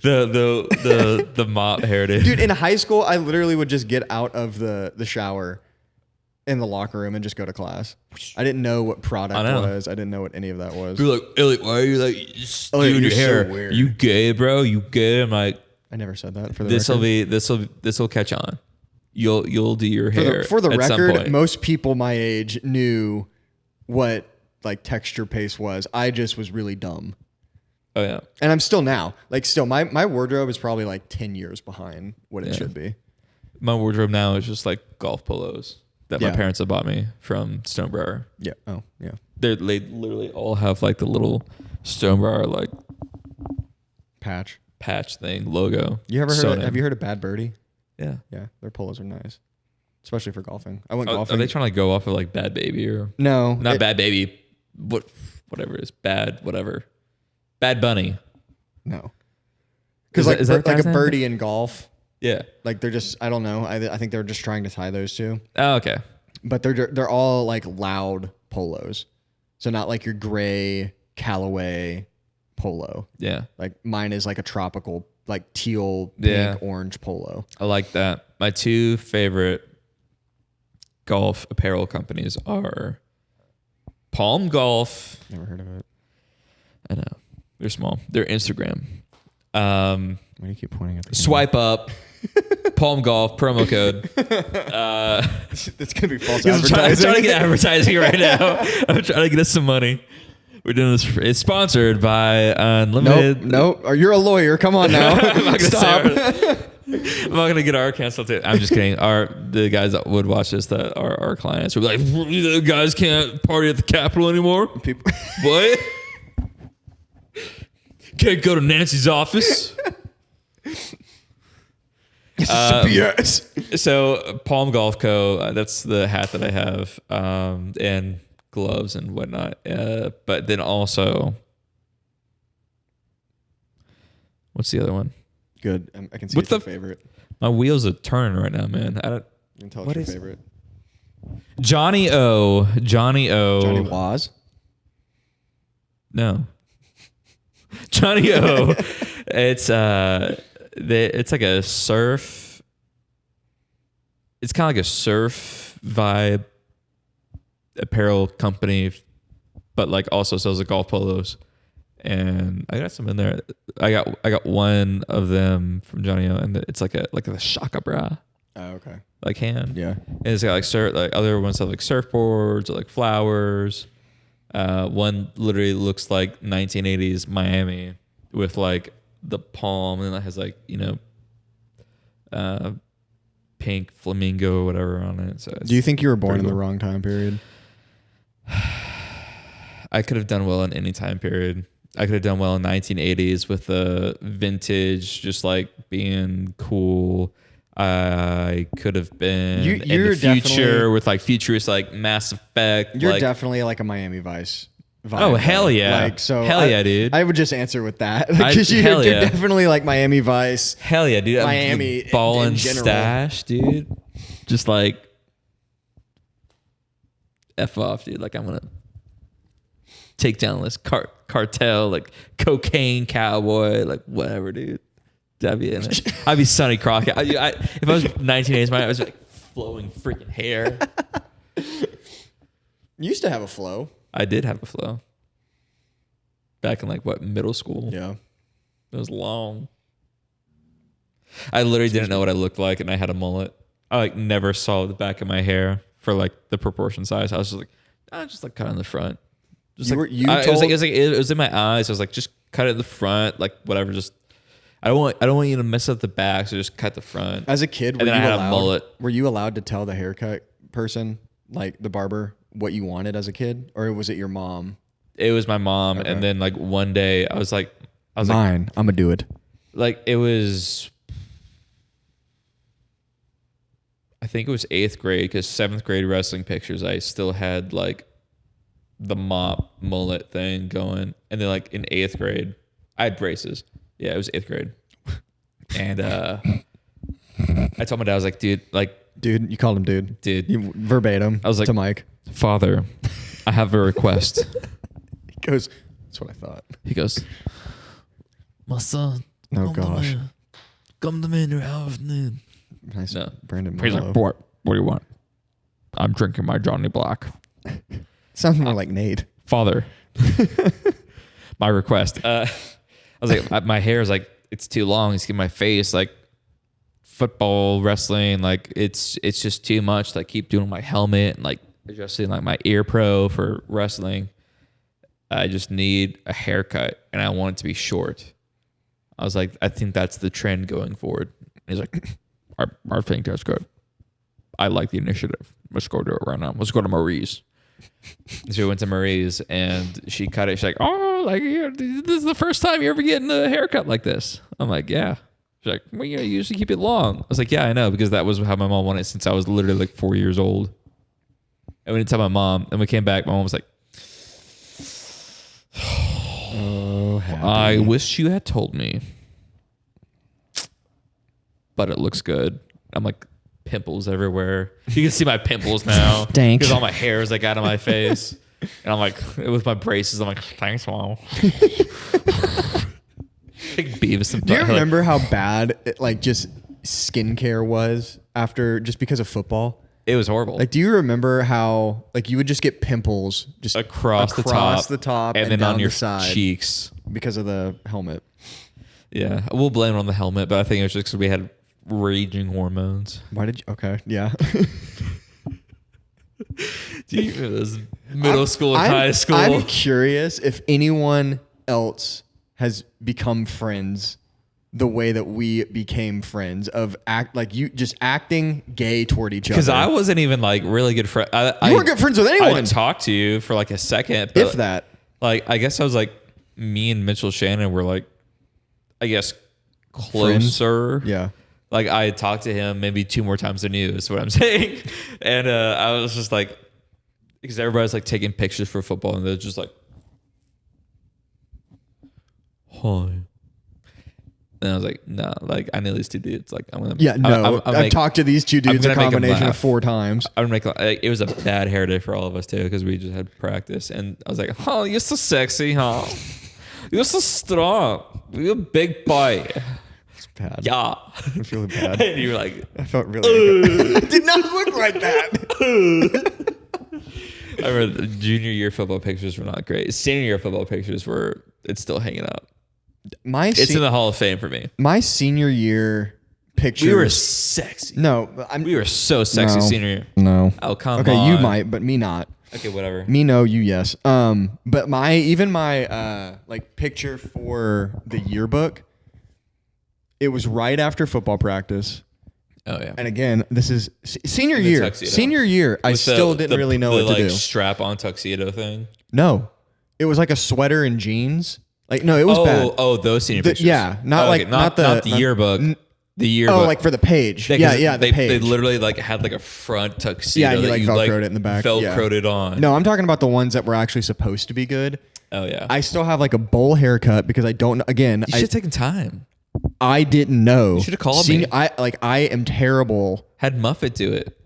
the mop hairdo. dude. In high school, I literally would just get out of the shower in the locker room and just go to class. I didn't know what product I know. was. I didn't know what any of that was. Be like, Elliott, why are you like doing your you're so hair? weird. You gay, bro? You gay? I'm like, I never said that. For the this will record. be this will catch on. You'll do your For hair the, for the at some record, point. most people my age knew what like texture paste was. I just was really dumb. Oh yeah, And I'm still now. Like still my wardrobe is probably like 10 years behind what it Yeah. should be. my wardrobe now is just like golf polos that my Yeah. parents have bought me from Stonebrower. Yeah. Oh, yeah. They literally all have like the little Stonebrower like Patch. thing logo. You ever heard sewn of, in. have you heard of Bad Birdie? Yeah. Yeah, their polos are nice. especially for golfing. I went Are golfing. they trying to go off of like Bad Baby or No, not Bad Baby? Whatever it is, whatever. Bad Bunny. No, because like is that like guy's a name? birdie and golf. Yeah. Like they're just I don't know. I think they're just trying to tie those two. Oh, okay. But they're all like loud polos, so not like your gray Callaway polo. Yeah. Like mine is like a tropical, like teal, Yeah. pink, orange polo. I like that. My two favorite golf apparel companies are Palm Golf. Never heard of it. I know. They're small. They're Instagram. Why do you keep pointing at the Swipe up. Palm Golf promo code. It's gonna be false I'm advertising. trying to get advertising right now. I'm trying to get us some money. We're doing this. It's sponsored by Unlimited. Nope. You're a lawyer. Come on now. I'm not gonna Stop. I'm not gonna get our canceled. I'm just kidding. The guys that would watch this, that are our clients, would be like, "The guys can't party at the Capitol anymore." People. What? Can't go to Nancy's office. BS. So Palm Golf Co. That's the hat that I have, and gloves and whatnot. But then also, what's the other one? Good. I can see What's it's your the- favorite. My wheels are turning right now, man. I don't. You can tell What it's is- your favorite. Johnny O. Johnny Waz. No. Johnny O. It's it's like a surf. It's kind of like a surf vibe apparel company, but like also sells the golf polos. And I got some in there. I got one of them from Johnny O, and it's like a shaka bra, Oh, okay. like hand. Yeah. And it's got like other ones have like surfboards or like flowers. One literally looks like 1980s Miami with like the palm, and then it has like, pink flamingo or whatever on it. So Do you think you were born in pretty the cool. wrong time period? I could have done well in any time period. I could have done well in 1980s with the vintage, just like being cool. I could have been in you're the future definitely- with like futurist, like Mass Effect. You're like, definitely like a Miami Vice vibe. Oh, hell though. yeah. Like so. Hell yeah, dude. I would just answer with that because hell you're yeah. definitely like Miami Vice. Hell yeah, dude. Miami ball in and general. stash, dude. Just like F off, dude. Like I'm gonna take down this cartel, like cocaine cowboy, like whatever, dude. That'd be in it. I'd be Sonny Crockett. If I was 1980s, I was like flowing freaking hair. You used to have a flow. I did have a flow back in like middle school. Yeah. It was long. I literally didn't know what I looked like, and I had a mullet. I like never saw the back of my hair for like the proportion size. I was just like, just like cut in the front. Just You like, were- you it was told- like it was in my eyes. I was like, just cut it in the front, like whatever. Just I don't want you to mess up the back, so just cut the front. As a kid, And were then you I had a allowed? mullet. Were you allowed to tell the haircut person, like the barber, what you wanted as a kid, or was it your mom? It was my mom, Okay. and then like one day I was like, Mine. I'm gonna do it. like it was. I think it was 8th grade, because 7th grade wrestling pictures, I still had like the mop mullet thing going. And then like in 8th grade, I had braces. Yeah, it was 8th grade. And I told my dad, I was like, dude, You called him dude. You verbatim. I was like, to Mike. Father, I have a request. He goes, that's what I thought. He goes, my son. Oh gosh. Come to me in your afternoon. Nice. No. Brandon He's Marlowe. like, what do you want? I'm drinking my Johnny Black. Sounds more like Nate. Father, my request. I was like, my hair is like, it's too long. It's in my face, like football, wrestling. Like it's just too much. Like keep doing my helmet and like adjusting like my ear pro for wrestling. I just need a haircut, and I want it to be short. I was like, I think that's the trend going forward. And he's like, I think that's good. I like the initiative. Let's go do it right now. Let's go to Marie's. So we went to Marie's, and she cut it. She's like, oh, like this is the first time you're ever getting a haircut like this. I'm like, yeah, She's like, well, you usually keep it long. I was like, yeah, I know, because that was how my mom wanted it since I was literally like 4 years old. And we didn't tell my mom, and we came back. My mom was like, Oh, happy. I wish you had told me, but it looks good. I'm like, pimples everywhere. You can see my pimples now. Thanks. Because all my hairs I got on my face. And I'm like, with my braces, I'm like, thanks, mom. Like Beavis and Do you Butthead. remember how bad like just skincare was after just because of football? It was horrible. Like, do you remember how like you would just get pimples just across the top, and then down on your the side cheeks because of the helmet? Yeah, we'll blame it on the helmet, but I think it was just because we had raging hormones. Why did you? Okay, yeah. Do you remember those middle school and high school? I'm curious if anyone else has become friends the way that we became friends of acting gay toward each other. Because I wasn't even like really good friend. You weren't good friends with anyone. I talked to you for like a second, but if that. Like, I guess I was like, me and Mitchell Shannon were like, I guess closer. Friends? Yeah. Like, I had talked to him maybe 2 more times than you, is what I'm saying. And I was just like, because everybody's like taking pictures for football, and they're just like, hi. And I was like, nah, like, I know these 2 dudes. Like, I'm gonna. Yeah, no. I've talked to these 2 dudes a combination of 4 times. I would make it was a bad hair day for all of us too, because we just had practice, and I was like, oh, you're so sexy, huh? You're so strong. You're a big boy. It's bad. Yeah. It's really bad. And you were like, I felt really good. It did not look like that. I remember the junior year football pictures were not great. Senior year football pictures it's still hanging up. It's in the Hall of Fame for me. My senior year pictures. We were sexy. No, we were so sexy senior year. No. Oh, come on. Okay, you might, but me not. Okay, whatever. Me no, you yes. But my like picture for the yearbook, it was right after football practice. Oh yeah. And again, this is senior year. Tuxedo. Senior year, I still didn't really know what to do. Strap on tuxedo thing. No, it was like a sweater and jeans. Like no, it was bad. Oh, those senior pictures. Yeah, not the yearbook. The yearbook. Oh, like for the page. Yeah, the page. They literally like had like a front tuxedo. Yeah, you that like Velcroed it in the back. Velcroed it on. No, I'm talking about the ones that were actually supposed to be good. Oh yeah. I still have like a bowl haircut because I don't. Again, you should have taken time. I didn't know. You should have called me. I am terrible. Had Muffet do it.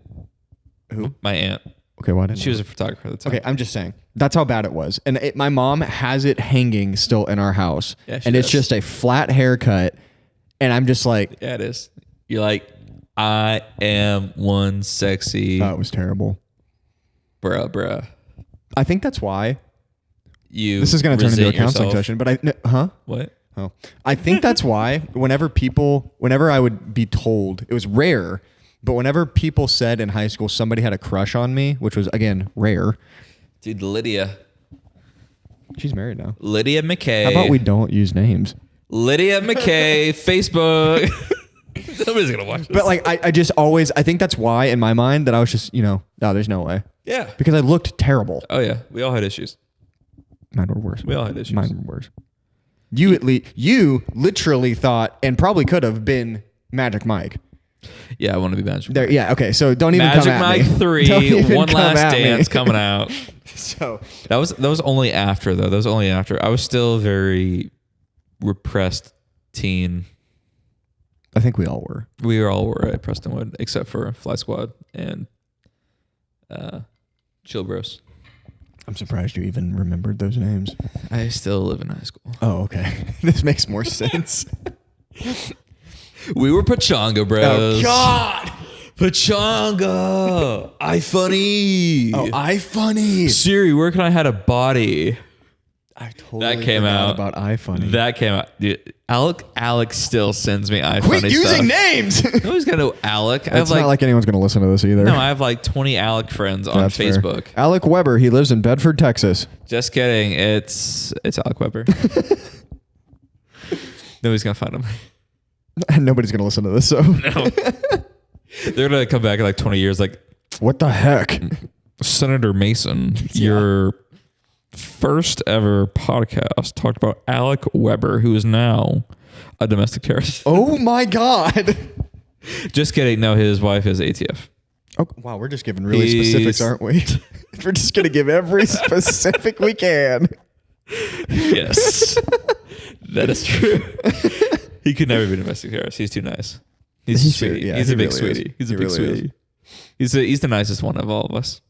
Who? My aunt. Okay, why didn't she was a photographer at the time? Okay, I'm just saying. That's how bad it was. And my mom has it hanging still in our house. Yeah, and it's just a flat haircut. And I'm just like. Yeah, it is. You're like, I am one sexy. That was terrible. Bruh. I think that's why. This is going to turn into a counseling session. But What? Oh, I think that's why whenever I would be told, it was rare, but whenever people said in high school somebody had a crush on me, which was, again, rare. Dude, Lydia. She's married now. Lydia McKay. How about we don't use names? Lydia McKay, Facebook. Nobody's going to watch this. But like, I think that's why in my mind that I was just, no, there's no way. Yeah. Because I looked terrible. Oh, yeah. We all had issues. Mine were worse. We all had issues. Mine were worse. You literally thought and probably could have been Magic Mike. Yeah, I want to be Magic Mike. Yeah, okay. So don't even Magic come at Mike me. 3, One Last Dance coming out. So that was only after though. That was only after. I was still a very repressed teen. I think we all were. We all were at Prestonwood, except for Fly Squad and Chill Bros. I'm surprised you even remembered those names. I still live in high school. Oh, okay. This makes more sense. We were Pachanga Bros. Oh, God. Pachanga. iFunny. Oh, iFunny. Siri, where can I hide a body? I totally that came forgot out about iFunny. That came out. Dude, Alex still sends me iFunny Quit using stuff. names. Nobody's got no Alec. It's not like anyone's going to listen to this either. No, I have like 20 Alec friends on Facebook. Fair. Alec Weber. He lives in Bedford, Texas. Just kidding. It's Alec Weber. Nobody's going to find him. And nobody's going to listen to this, so. No. They're going to come back in like 20 years like, what the heck? Senator Mason, your first ever podcast talked about Alec Weber, who is now A domestic terrorist. Oh my God. Just kidding. No, his wife is ATF. Oh, wow, we're just giving really specifics, aren't we? We're just going to give every specific we can. Yes. That is true. He could never be a domestic terrorist. He's too nice. He's a sweetie. Yeah, he's a big really sweetie. Is. He's a He big really sweetie. He's the nicest one of all of us.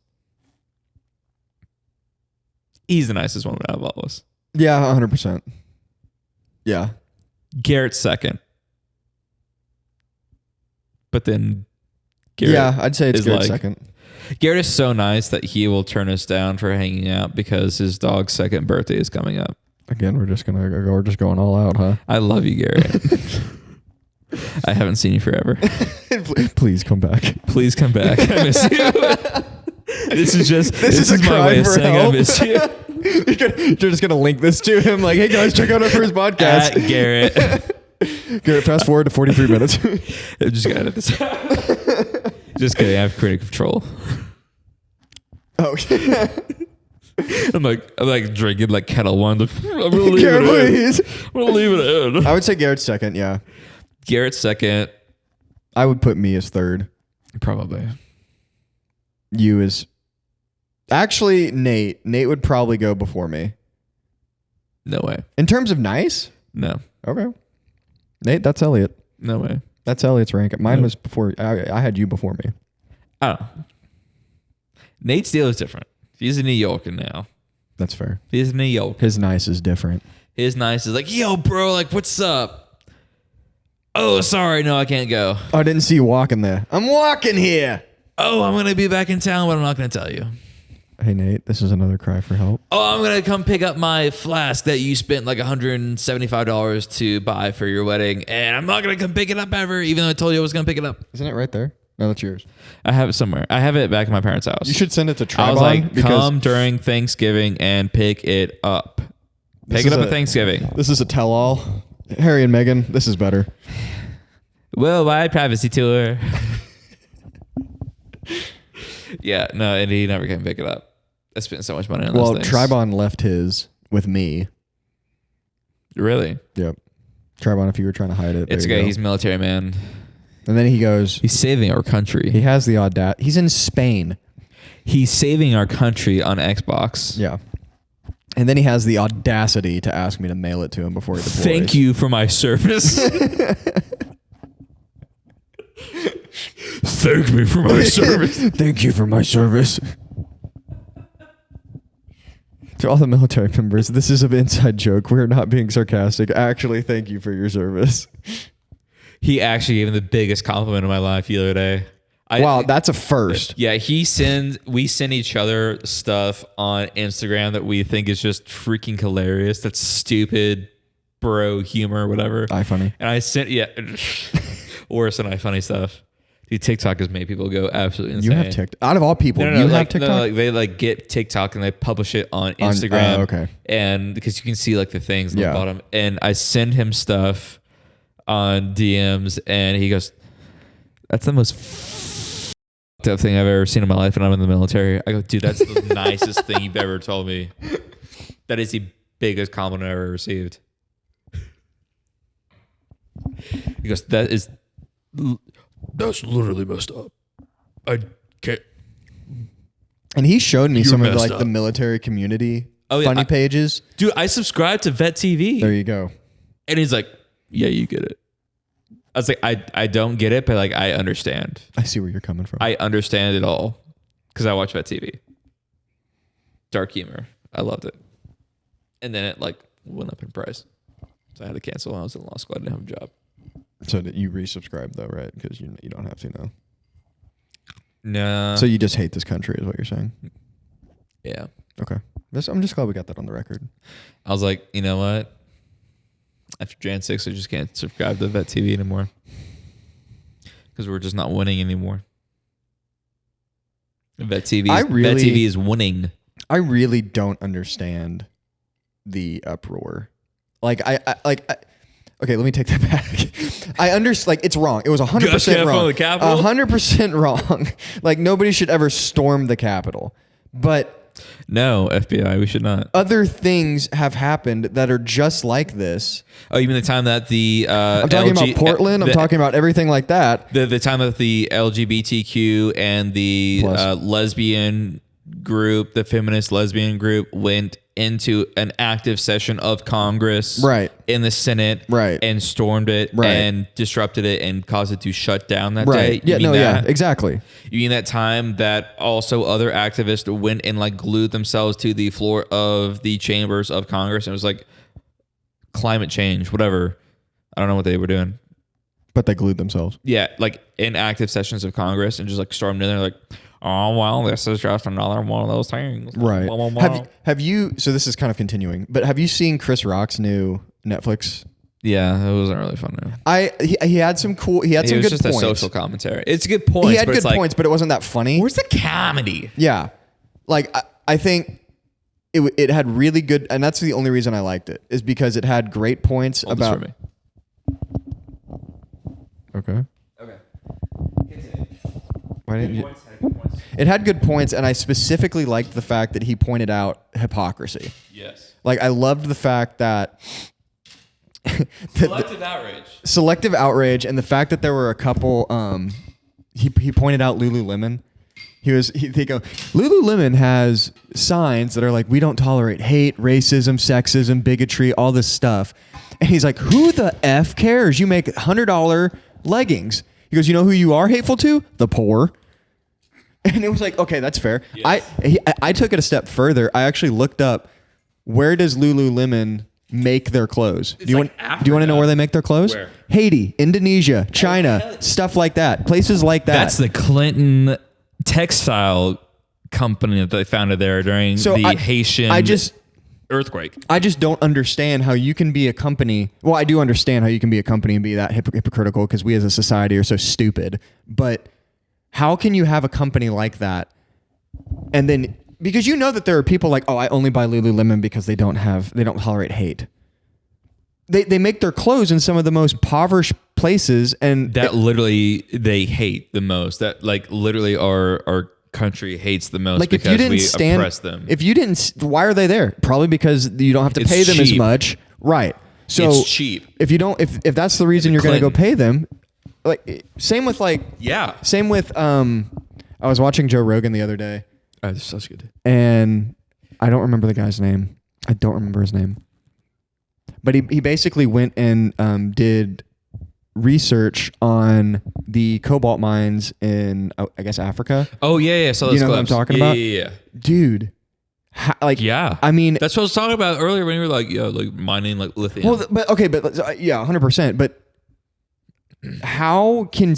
He's the nicest one out of all of us. Yeah, 100%. Yeah. Garrett's second. But then Garrett I'd say it's Garrett's second. Garrett is so nice that he will turn us down for hanging out because his dog's second birthday is coming up. Again, we're just going all out, huh? I love you, Garrett. I haven't seen you forever. Please come back. Please come back. I miss you. This is my way of saying help. I miss you. You're just gonna link this to him, like, hey guys, check out our first podcast. At Garrett. Garrett, fast forward to 43 minutes. I'm just gonna edit this. Just kidding. I have creative control. Oh. I'm like drinking like Kettle One. I'm gonna leave Garrett, it in. please. I'm gonna leave it in. I would say Garrett's second. Yeah. Garrett's second. I would put me as third. Probably. You is actually Nate. Nate would probably go before me. No way. In terms of nice? No. Okay. Nate, that's Elliott. No way. That's Elliott's rank. Mine was before. I had you before me. Oh. Nate Steele is different. He's a New Yorker now. That's fair. He's a New Yorker. His nice is different. His nice is like, yo, bro, like, what's up? Oh, sorry, no, I can't go. Oh, I didn't see you walking there. I'm walking here. Oh, I'm gonna be back in town, but I'm not gonna tell you. Hey, Nate, this is another cry for help. Oh, I'm gonna come pick up my flask that you spent like $175 to buy for your wedding, and I'm not gonna come pick it up ever, even though I told you I was gonna pick it up. Isn't it right there? No, that's yours. I have it somewhere. I have it back in my parents' house. You should send it to Tribon. I was like, come during Thanksgiving and pick it up. Pick it up at Thanksgiving. This is a tell-all. Harry and Meghan, this is better. Worldwide privacy tour. Yeah, no, and he never came pick it up. I spent so much money on those things. Well, Tribon left his with me. Really? Yep. Tribon, if you were trying to hide it, It's okay. He's a military man. And then he goes... He's saving our country. He has the audacity. He's in Spain. He's saving our country on Xbox. Yeah. And then he has the audacity to ask me to mail it to him before he deploys. Thank you for my service. Thank me for my service. Thank you for my service. To all the military members, this is an inside joke. We're not being sarcastic. Actually, thank you for your service. He actually gave him the biggest compliment of my life the other day. Wow, that's a first. Yeah, we send each other stuff on Instagram that we think is just freaking hilarious. That's stupid bro humor, whatever. iFunny. And I sent, worse than iFunny stuff. Dude, TikTok has made people go absolutely insane. You have TikTok. Out of all people, you have like, TikTok? No, like they like get TikTok and they publish it on Instagram. Okay. And because you can see like the things on the Yeah. bottom. And I send him stuff on DMs and he goes, that's the most f***ed up thing I've ever seen in my life when I'm in the military. I go, dude, that's the nicest thing you've ever told me. That is the biggest compliment I've ever received. He goes, that's literally messed up. I can't. And he showed me some of messed like up. the military community Oh, yeah, funny pages. Dude, I subscribe to Vet TV. There you go. And he's like, yeah, you get it. I was like, I don't get it, but like, I understand. I see where you're coming from. I understand it all because I watch Vet TV. Dark humor. I loved it. And then it like went up in price. So I had to cancel when I was in law school. I didn't have a job. So that you resubscribe though, right? Because you don't have to now. No. So you just hate this country is what you're saying? Yeah. Okay. I'm just glad we got that on the record. I was like, you know what? After Jan 6, I just can't subscribe to Vet TV anymore. Because we're just not winning anymore. Vet TV is winning. I really don't understand the uproar. Like okay, let me take that back. I understand, like, it's wrong. It was 100% wrong. The Capitol? 100% wrong. Like, nobody should ever storm the Capitol. But No, FBI, we should not. Other things have happened that are just like this. Oh, you mean the time that the I'm talking about Portland. I'm talking about everything like that. The time that the LGBTQ and the lesbian group, the feminist lesbian group, went into an active session of Congress, right, in the Senate, right, and stormed it, right, and disrupted it and caused it to shut down that right. day. Yeah, exactly. You mean that time that also other activists went and like glued themselves to the floor of the chambers of Congress, and it was like climate change, whatever. I don't know what they were doing, but they glued themselves. Yeah, like in active sessions of Congress, and just like stormed in there, like, oh, well, this is just another one of those things. Right. Blah, blah, blah. Have you, so this is kind of continuing, but have you seen Chris Rock's new Netflix? Yeah, it wasn't really fun. No. He had some cool, he had some good points. It was just a social commentary. It's good points. He had good points, but it wasn't that funny. Where's the comedy? Yeah. Like, I think it had really good, and that's the only reason I liked it, is because it had great points about. Okay. Why didn't you? It had good points, and I specifically liked the fact that he pointed out hypocrisy. Yes. Like, I loved the fact that selective outrage, and the fact that there were a couple. He pointed out Lululemon. They go, Lululemon has signs that are like, we don't tolerate hate, racism, sexism, bigotry, all this stuff. And he's like, who the F cares? You make $100 leggings. He goes, you know who you are hateful to? The poor. And it was like, okay, that's fair. Yes. I took it a step further. I actually looked up, where does Lululemon make their clothes? Do you want to know where they make their clothes? Where? Haiti, Indonesia, China, stuff like that. Places like that. That's the Clinton textile company that they founded there during the Haitian earthquake. I just don't understand how you can be a company. Well, I do understand how you can be a company and be that hypocritical, because we as a society are so stupid. But how can you have a company like that? And then, because you know that there are people like, oh, I only buy Lululemon because they don't tolerate hate. They make their clothes in some of the most impoverished places, and that literally they hate the most. That like literally our country hates the most, like, because we oppress them. If you didn't, why are they there? Probably because you don't have to pay them cheap. As much, right? So it's cheap. If you don't, if that's the reason you're going to go pay them, like same with I was watching Joe Rogan the other day. Oh, this is such good. And I don't remember the guy's name. I don't remember his name. But he basically went and did research on the cobalt mines in, I guess, Africa. Oh, yeah. So you know what I'm talking about? Yeah. Dude. I mean, that's what I was talking about earlier when you were like, like mining like lithium. Well, but 100%. But how can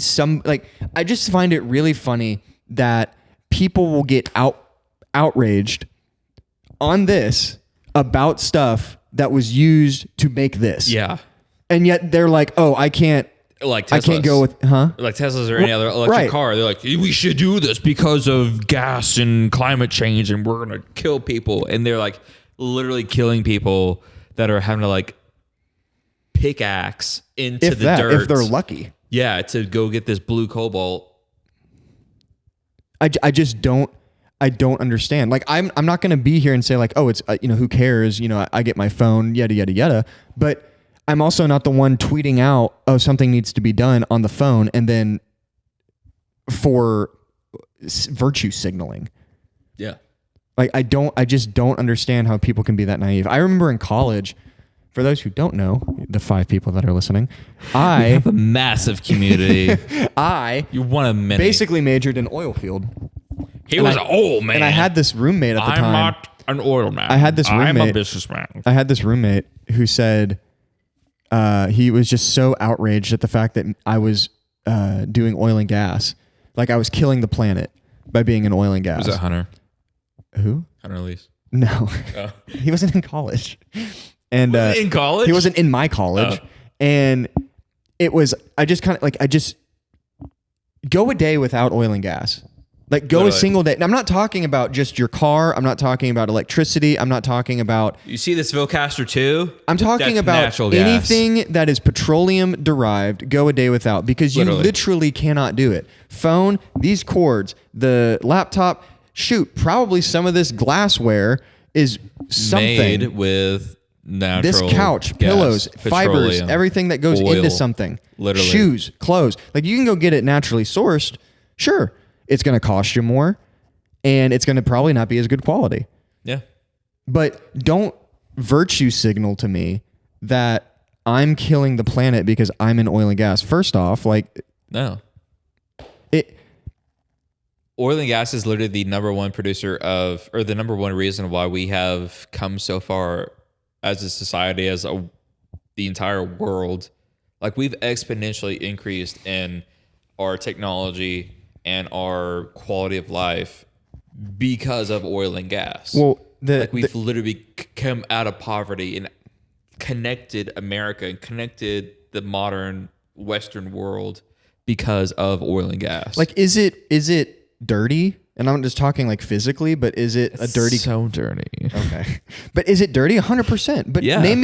I just find it really funny that people will get outraged on this about stuff that was used to make this. Yeah. And yet they're like, oh, I can't go with, like Teslas or any other electric car. They're like, we should do this because of gas and climate change, and we're going to kill people. And they're like literally killing people that are having to like pickaxe into the dirt. If they're lucky. Yeah, to go get this blue cobalt. I just don't understand. Like, I'm not going to be here and say like, oh, it's, who cares? I get my phone, yada, yada, yada. But I'm also not the one tweeting out, oh, something needs to be done on the phone, and then for virtue signaling. Yeah. Like, I just don't understand how people can be that naive. I remember in college, for those who don't know, the 5 people that are listening, we have a massive community. You're one of many. Basically majored in oil field. He was an old man. And I had this roommate at the time. I'm not an oil man. I'm a businessman. I had this roommate who said he was just so outraged at the fact that I was doing oil and gas. Like, I was killing the planet by being in oil and gas. Was that Hunter? Who? Hunter Elise. No. Oh. He wasn't in college. And was he in college? He wasn't in my college. Oh. And it was, I just go a day without oil and gas. Like, go a single day. And I'm not talking about just your car. I'm not talking about electricity. I'm not talking about... You see this Vocaster 2? I'm talking about anything that is petroleum derived, go a day without. Because you literally cannot do it. Phone, these cords, the laptop, shoot, probably some of this glassware is something made with natural this couch, gas, pillows, fibers, petroleum, everything that goes oil, into something. literally. Shoes, clothes. Like you can go get it naturally sourced. Sure. It's going to cost you more and it's going to probably not be as good quality. Yeah. But don't virtue signal to me that I'm killing the planet because I'm in oil and gas. First off, like No. it Oil and gas is literally the number one producer of, or the number one reason why we have come so far as a society, the entire world. Like we've exponentially increased in our technology and our quality of life because of oil and gas. well We've literally come out of poverty and connected America and connected the modern Western world because of oil and gas. like is it dirty? And I'm just talking like physically, but is it a dirty? So dirty. Okay, but is it dirty? 100%. But Yeah. name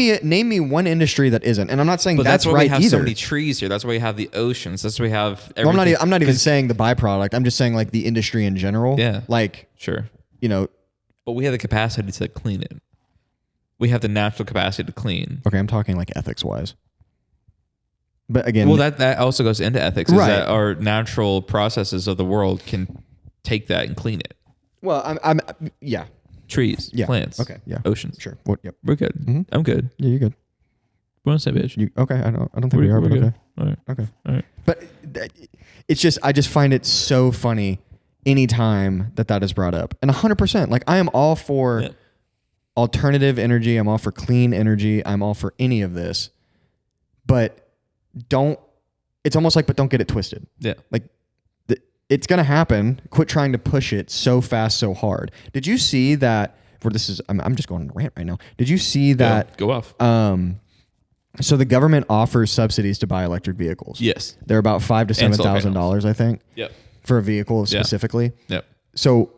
me one industry that isn't. And I'm not saying But that's why right we have either. so many trees here. That's why we have the oceans. That's why we have Well, everything. I'm not even saying the byproduct. I'm just saying like the industry in general. Yeah. Like, Sure. you know, But we have the capacity to clean it. We have the natural capacity to clean. okay, I'm talking like ethics wise. But again, Well, that also goes into ethics. Is Right. that our natural processes of the world can take that and clean it. well, I'm yeah, Trees, yeah, plants, okay, yeah, oceans. sure. What? Yep. We're good. Mhm. I'm good. Yeah, you're good. We're on the same page. You okay? I don't think we are, We're but good. okay, All right. okay. All right. But it's just I just find it so funny anytime that is brought up, and 100%. Like I am all for Yeah. alternative energy. I'm all for clean energy. I'm all for any of this, but don't. It's almost like, but don't get it twisted. Yeah. Like it's going to happen. Quit trying to push it so fast, so hard. Did you see that? For this is, I'm just going on a rant right now. Did you see that? Go off. So the government offers subsidies to buy electric vehicles. Yes. They're about $5,000 to And solar $7,000, I think, Yep. for a vehicle specifically. Yep. So,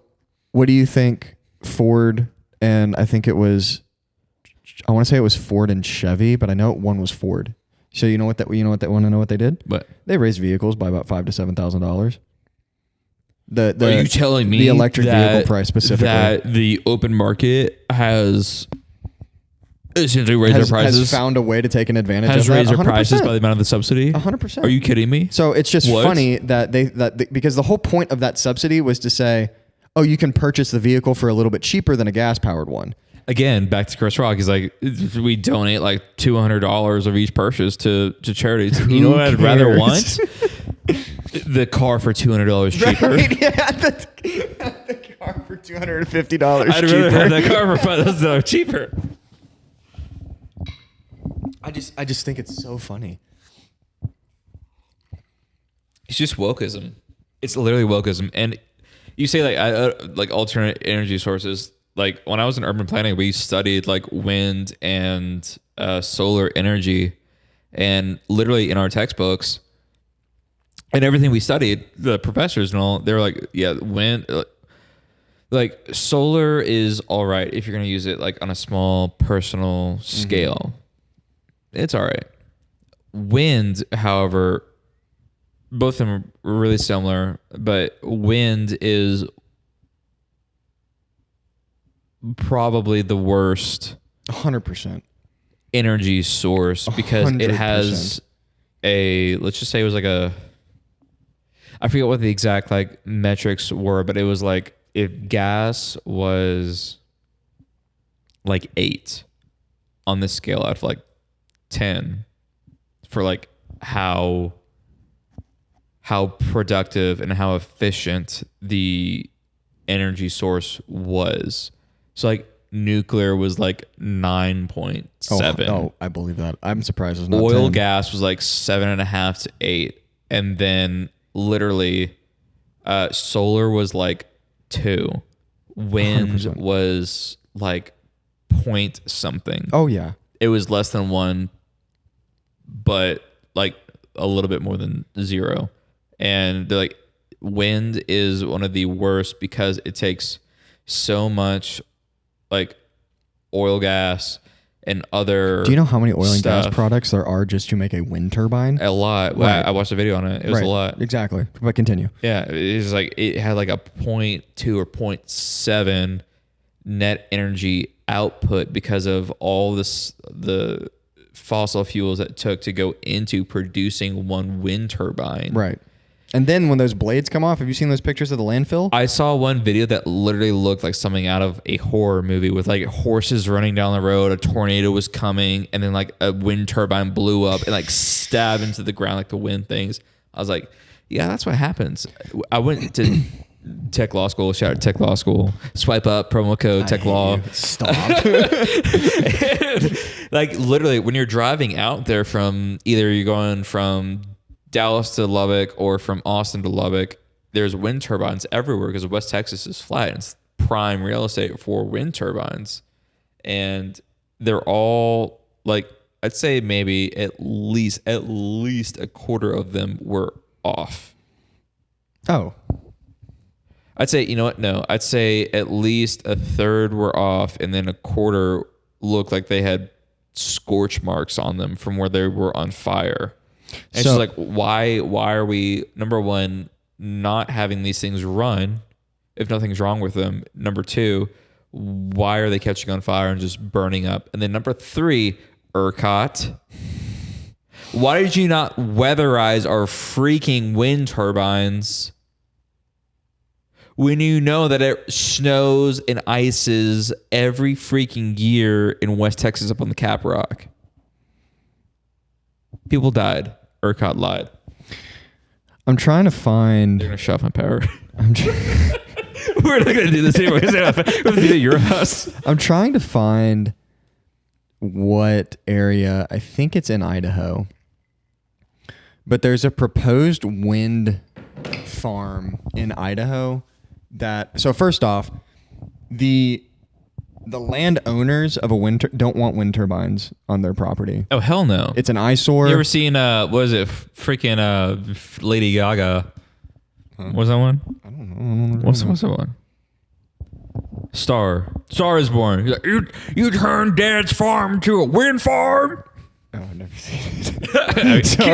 what do you think Ford and I think it was, I want to say it was Ford and Chevy, but I know one was Ford. So you know what want to know what they did? But They raised vehicles by about $5,000 to $7,000. The are you telling me the electric that, vehicle price specifically that the open market has essentially raised their prices? has found a way to take an advantage Has of that? raised their 100%. prices by the amount of the subsidy? 100%. Are you kidding me? So it's just What? funny that because the whole point of that subsidy was to say, oh, you can purchase the vehicle for a little bit cheaper than a gas powered one. Again, back to Chris Rock. He's like, we donate like $200 of each purchase to charities. You know what I'd rather want? The car for $200 cheaper. Right? Yeah, the car for $250 I'd cheaper. rather have that car for $5,000 cheaper. I just think it's so funny. It's just wokeism. It's literally wokeism. And you say like alternate energy sources. Like when I was in urban planning, we studied like wind and solar energy, and literally in our textbooks and everything we studied, the professors and all, they were like, yeah, wind, like solar is all right if you're going to use it like on a small personal scale. It's all right. Wind, however, both of them are really similar, but wind is probably the worst 100%. energy source because it 100%. has let's just say it was like I forget what the exact like metrics were, but it was like if gas was like 8 on this scale out of like 10 for like how productive and how efficient the energy source was. So like nuclear was like 9.7. Oh, I believe that. I'm surprised it's not Oil 10. gas was like 7.5 to 8. And then literally solar was like 2. Wind 100%. was like point something. Oh yeah. It was less than 1, but like a little bit more than 0. And they're like, wind is one of the worst because it takes so much like oil, gas, and other. Do you know how many oil and gas stuff. products there are just to make a wind turbine? A lot. Right. I watched a video on it. It was a lot. Exactly. But continue. Yeah, it was like it had like a 0.2 or 0.7 net energy output because of all the fossil fuels that it took to go into producing one wind turbine. Right. And then when those blades come off, have you seen those pictures of the landfill? I saw one video that literally looked like something out of a horror movie with like horses running down the road, a tornado was coming, and then like a wind turbine blew up and like stabbed into the ground like the wind things. I was like, yeah, that's what happens. I went to Tech Law School, shout out Tech Law School, swipe up, promo code Tech Law. Stop. And, like literally when you're driving out there from either you're going from Dallas to Lubbock or from Austin to Lubbock, there's wind turbines everywhere because West Texas is flat and it's prime real estate for wind turbines. And they're all like, I'd say maybe at least a quarter of them were off. Oh. I'd say, you know what? No, I'd say at least a third were off and then a quarter looked like they had scorch marks on them from where they were on fire. And So- it's just like, why are we, number one, not having these things run if nothing's wrong with them? Number two, why are they catching on fire and just burning up? And then number three, ERCOT, why did you not weatherize our freaking wind turbines when you know that it snows and ices every freaking year in West Texas up on the Cap Rock? People died. ERCOT lied. I'm trying to find. They're gonna shut off my power. I'm, tr- We're not gonna do this anyway. We're gonna be at your house. I'm trying to find what area. I think it's in Idaho. But there's a proposed wind farm in Idaho that. So first off, the landowners of a don't want wind turbines on their property. Oh hell no! It's an eyesore. You ever seen what is it? Freaking Lady Gaga. What's that one? I don't know. What's that one? Star is Born. He's like, you turned Dad's farm into a wind farm. Oh, I've never seen it. So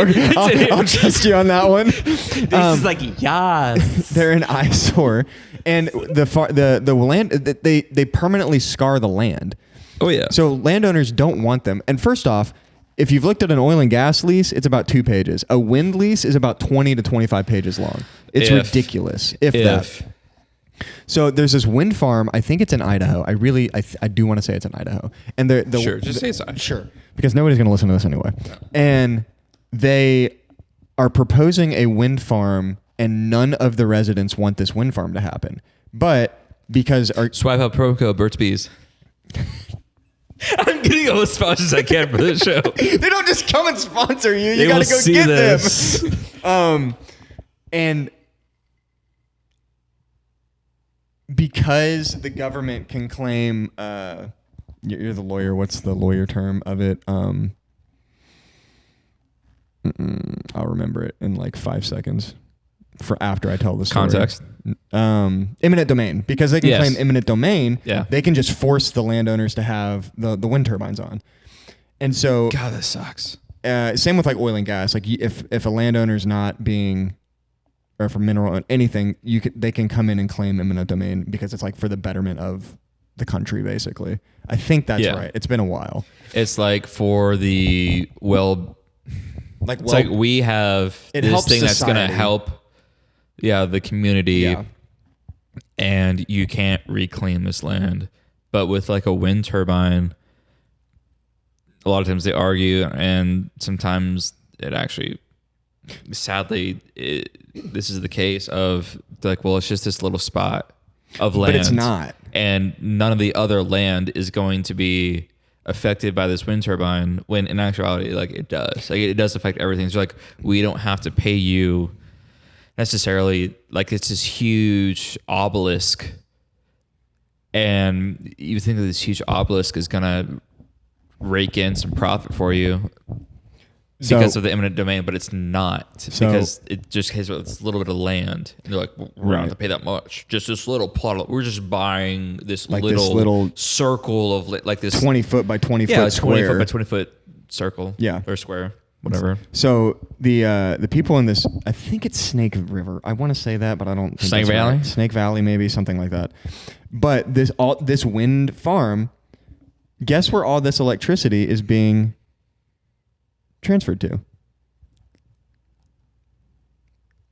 I'll trust you on that one. This is like yes. They're an eyesore, and the land they permanently scar the land. Oh yeah. So landowners don't want them. And first off, if you've looked at an oil and gas lease, it's about 2 pages. A wind lease is about 20 to 25 pages long. It's ridiculous. If that. So there's this wind farm. I think it's in Idaho. I do want to say it's in Idaho. And Sure, just say so. Sure, because nobody's going to listen to this anyway. No. And they are proposing a wind farm, and none of the residents want this wind farm to happen. But because Swipe up promo code Burt's Bees. I'm getting all as sponsors I can for this show. they don't just come and sponsor you. You They got will to go see get this. them. And because the government can claim, you're the lawyer. What's the lawyer term of it? I'll remember it in like 5 seconds for after I tell the story. Context. Eminent domain, because they can claim eminent domain. Yeah. They can just force the landowners to have the wind turbines on. And so God, this sucks. same with like oil and gas. Like if a landowner's not being, or for mineral anything, they can come in and claim eminent domain because it's like for the betterment of the country, basically. I think that's right. It's been a while. It's like for the it's like we have this thing that's going to help the community, and you can't reclaim this land. But with like a wind turbine, a lot of times they argue, and sometimes it actually, sadly, this is the case of like, well, it's just this little spot of land. But it's not. And none of the other land is going to be affected by this wind turbine, when in actuality, like it does. Like it does affect everything. So like we don't have to pay you necessarily, like it's this huge obelisk, and you think that this huge obelisk is gonna rake in some profit for you. because of the eminent domain, but it's not because it just has a little bit of land. And they're like, we're not going to pay that much. Just this little plot. We're just buying this little circle of like this 20 foot by 20 foot square. 20 foot by 20 foot circle. Yeah. Or square, whatever. So the people in this, I think it's Snake River. I want to say that, but I don't think Snake Valley? Right. Snake Valley, maybe something like that. But this wind farm, guess where all this electricity is being transferred to?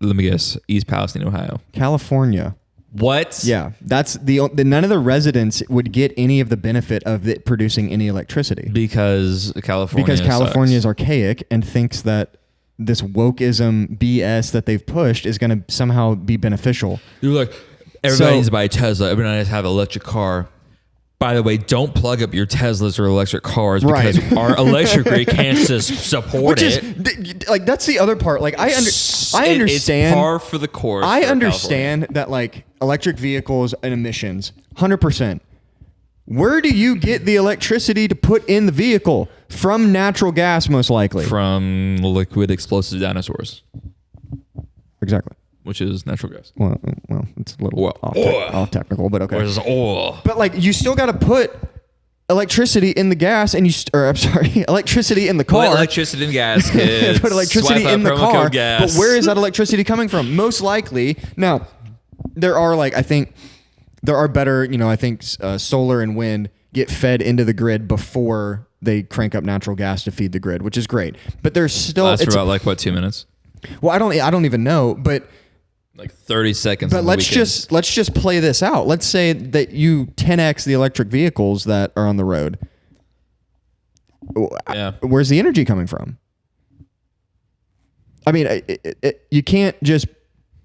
Let me guess. East Palestine, Ohio. California. What? Yeah, that's none of the residents would get any of the benefit of it producing any electricity because California is archaic and thinks that this wokeism BS that they've pushed is going to somehow be beneficial. You're like, everybody needs to buy a Tesla. Everybody needs to have an electric car. By the way, don't plug up your Teslas or electric cars because our electric grid can't support it. Like, that's the other part. Like, I understand. It's par for the course. I understand that, like, electric vehicles and emissions, 100%. Where do you get the electricity to put in the vehicle? From natural gas, most likely. From liquid explosive dinosaurs. Exactly. Which is natural gas. Well, it's a little off technical, but okay. Where's oil? But like, you still got to put electricity in the gas, and electricity in the car. Put electricity in the gas, kids. Put electricity in the car. But where is that electricity coming from? Most likely, now there are better. I think solar and wind get fed into the grid before they crank up natural gas to feed the grid, which is great. But there's still lasts for about 2 minutes. Well, I don't even know, but. Like 30 seconds. But let's just play this out. Let's say that you 10x the electric vehicles that are on the road. Yeah. Where's the energy coming from? I mean, you can't just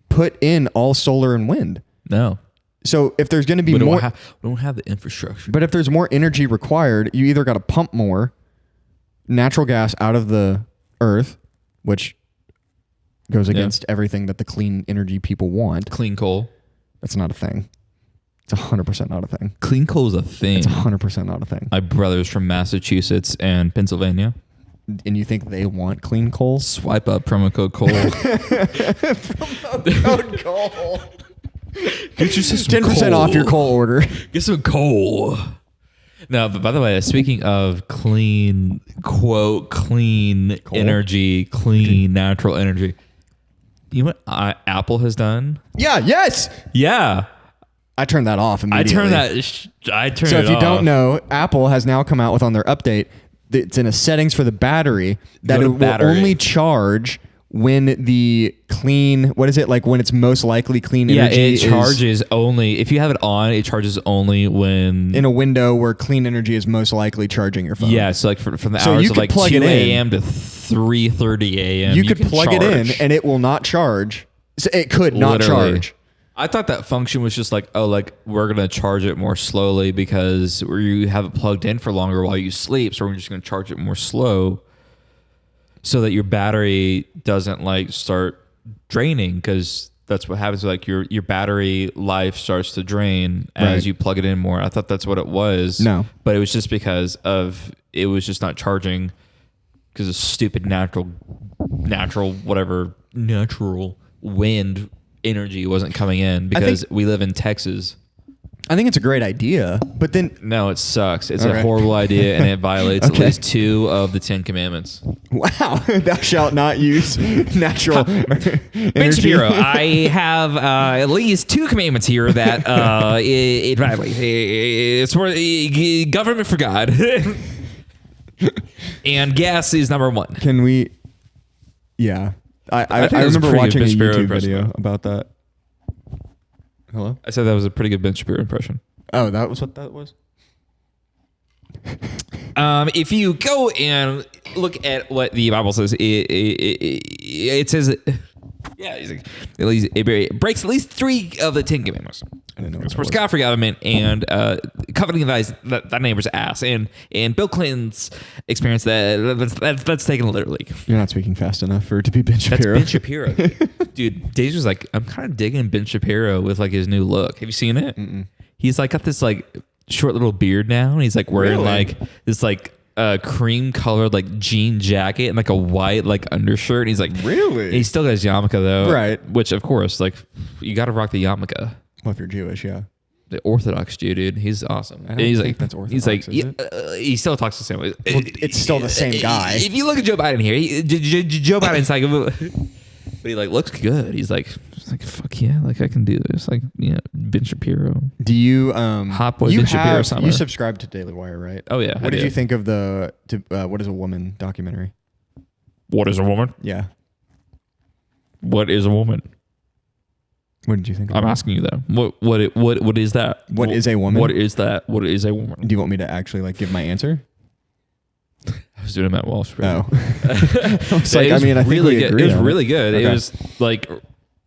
put in all solar and wind. No. So if there's going to be we more, we don't have the infrastructure. But if there's more energy required, you either got to pump more natural gas out of the earth, which goes against everything that the clean energy people want. Clean coal. That's not a thing. It's 100% not a thing. Clean coal is a thing. It's 100% not a thing. My brother's from Massachusetts and Pennsylvania. And you think they want clean coal? Swipe up promo code coal. Promo code coal. Get you some 10% off your coal order. Get some coal. No, but by the way, speaking of clean, quote, clean coal? Energy, clean natural energy. You know what Apple has done? Yeah. Yes. Yeah. I turned that off immediately. So if you don't know, Apple has now come out with on their update, it's in a settings for the battery that it will only charge when the clean, what is it? Like when it's most likely clean energy. Yeah, it charges only, if you have it on, it charges only when... in a window where clean energy is most likely charging your phone. Yeah, so like from the hours of like 2 a.m. to 3:30 a.m. You could plug it in and it will not charge. So it could not charge. I thought that function was just like, we're going to charge it more slowly because you have it plugged in for longer while you sleep. So we're just going to charge it more slow so that your battery doesn't like start draining, because that's what happens. Like your battery life starts to drain as you plug it in more. I thought that's what it was. No. But it was just because it was just not charging because of stupid natural wind energy wasn't coming in because we live in Texas. I think it's a great idea, but then... No, it sucks. It's a horrible idea, and it violates at least 2 of the 10 commandments. Wow. Thou shalt not use natural energy. Ben Shapiro, I have at least 2 commandments here that it violates. It's for government for God. And gas is number 1. Can we... Yeah. I remember watching a YouTube video about that. Hello? I said that was a pretty good Ben Shapiro impression. Oh, that was what that was? If you go and look at what the Bible says, it says, it breaks at least 3 of the 10 commandments. I didn't know. It's for God for government and coveting thy neighbor's ass. And Bill Clinton's experience, that's taken literally. You're not speaking fast enough for it to be Ben Shapiro. That's Ben Shapiro. Dude, Daisy was like, I'm kind of digging Ben Shapiro with like his new look. Have you seen it? Mm-mm. He's like got this like short little beard now, and he's like wearing like this like a cream colored like jean jacket and like a white like undershirt. And he's like, Really? And he still got his yarmulke though, Right. Which of course, like, you got to rock the yarmulke. Well, if you're Jewish, yeah. The Orthodox Jew, dude, he's awesome. I don't And he's think like, that's Orthodox, he's like, is it? he still talks the same way. Well, it's still the same guy. If you look at Joe Biden here, Joe Biden's like, but he like looks good. He's like fuck yeah, like I can do this. Like, you know, Ben Shapiro. Do you Hot Boy you Ben Shapiro summer. You subscribe to Daily Wire, right? Oh yeah. What did you think of the What is a Woman documentary? What is a woman? Yeah. What is a woman? What did you think of I'm it? asking you though. What is that? What is a woman? What is that? What is a woman? Do you want me to actually like give my answer? I was doing it at Wall Street. Oh. I was like, I think really we good. agree It was on really good. Okay. It was like,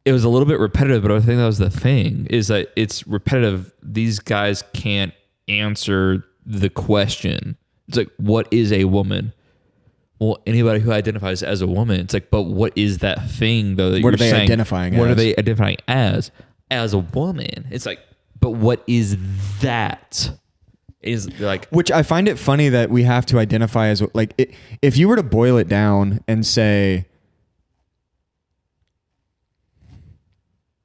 it was a little bit repetitive, but I think that was the thing, is that it's repetitive. These guys can't answer the question. It's like, what is a woman? Well, anybody who identifies as a woman, it's like, but what is that thing though that What you're are they saying? identifying What as? are they identifying as? As a woman. It's like, but what is that? Is like, Which I find it funny that we have to identify as like if you were to boil it down and say,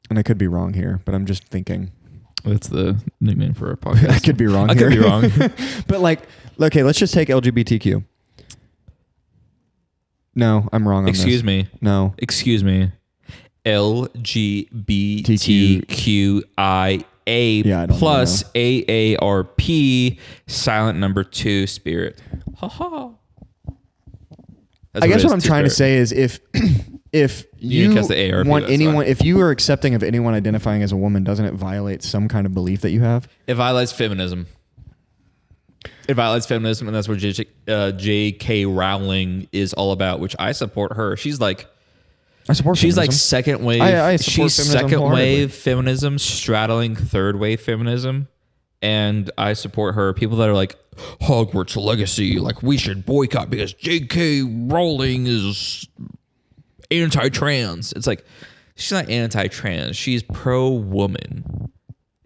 and I could be wrong here, but I'm just thinking. that's the nickname for our podcast. I could be wrong. I here. could be wrong. But like, okay, let's just take LGBTQ. No, I'm wrong on Excuse this. me. No. Excuse me. LGBTQIA Yeah, I don't plus know. AARP silent number 2 spirit. Ha ha. I guess what I'm trying to say is if You you cast the AARP, want that's anyone, fine. if you are accepting of anyone identifying as a woman, doesn't it violate some kind of belief that you have? It violates feminism. It violates feminism, and that's what J.K. Rowling is all about, which I support her. She's like, I support she's like feminism. second wave. I support She's feminism second wholeheartedly. wave feminism, straddling third wave feminism, and I support her. People that are like, Hogwarts legacy, like we should boycott because J.K. Rowling is anti-trans. It's like, she's not anti-trans. She's pro-woman.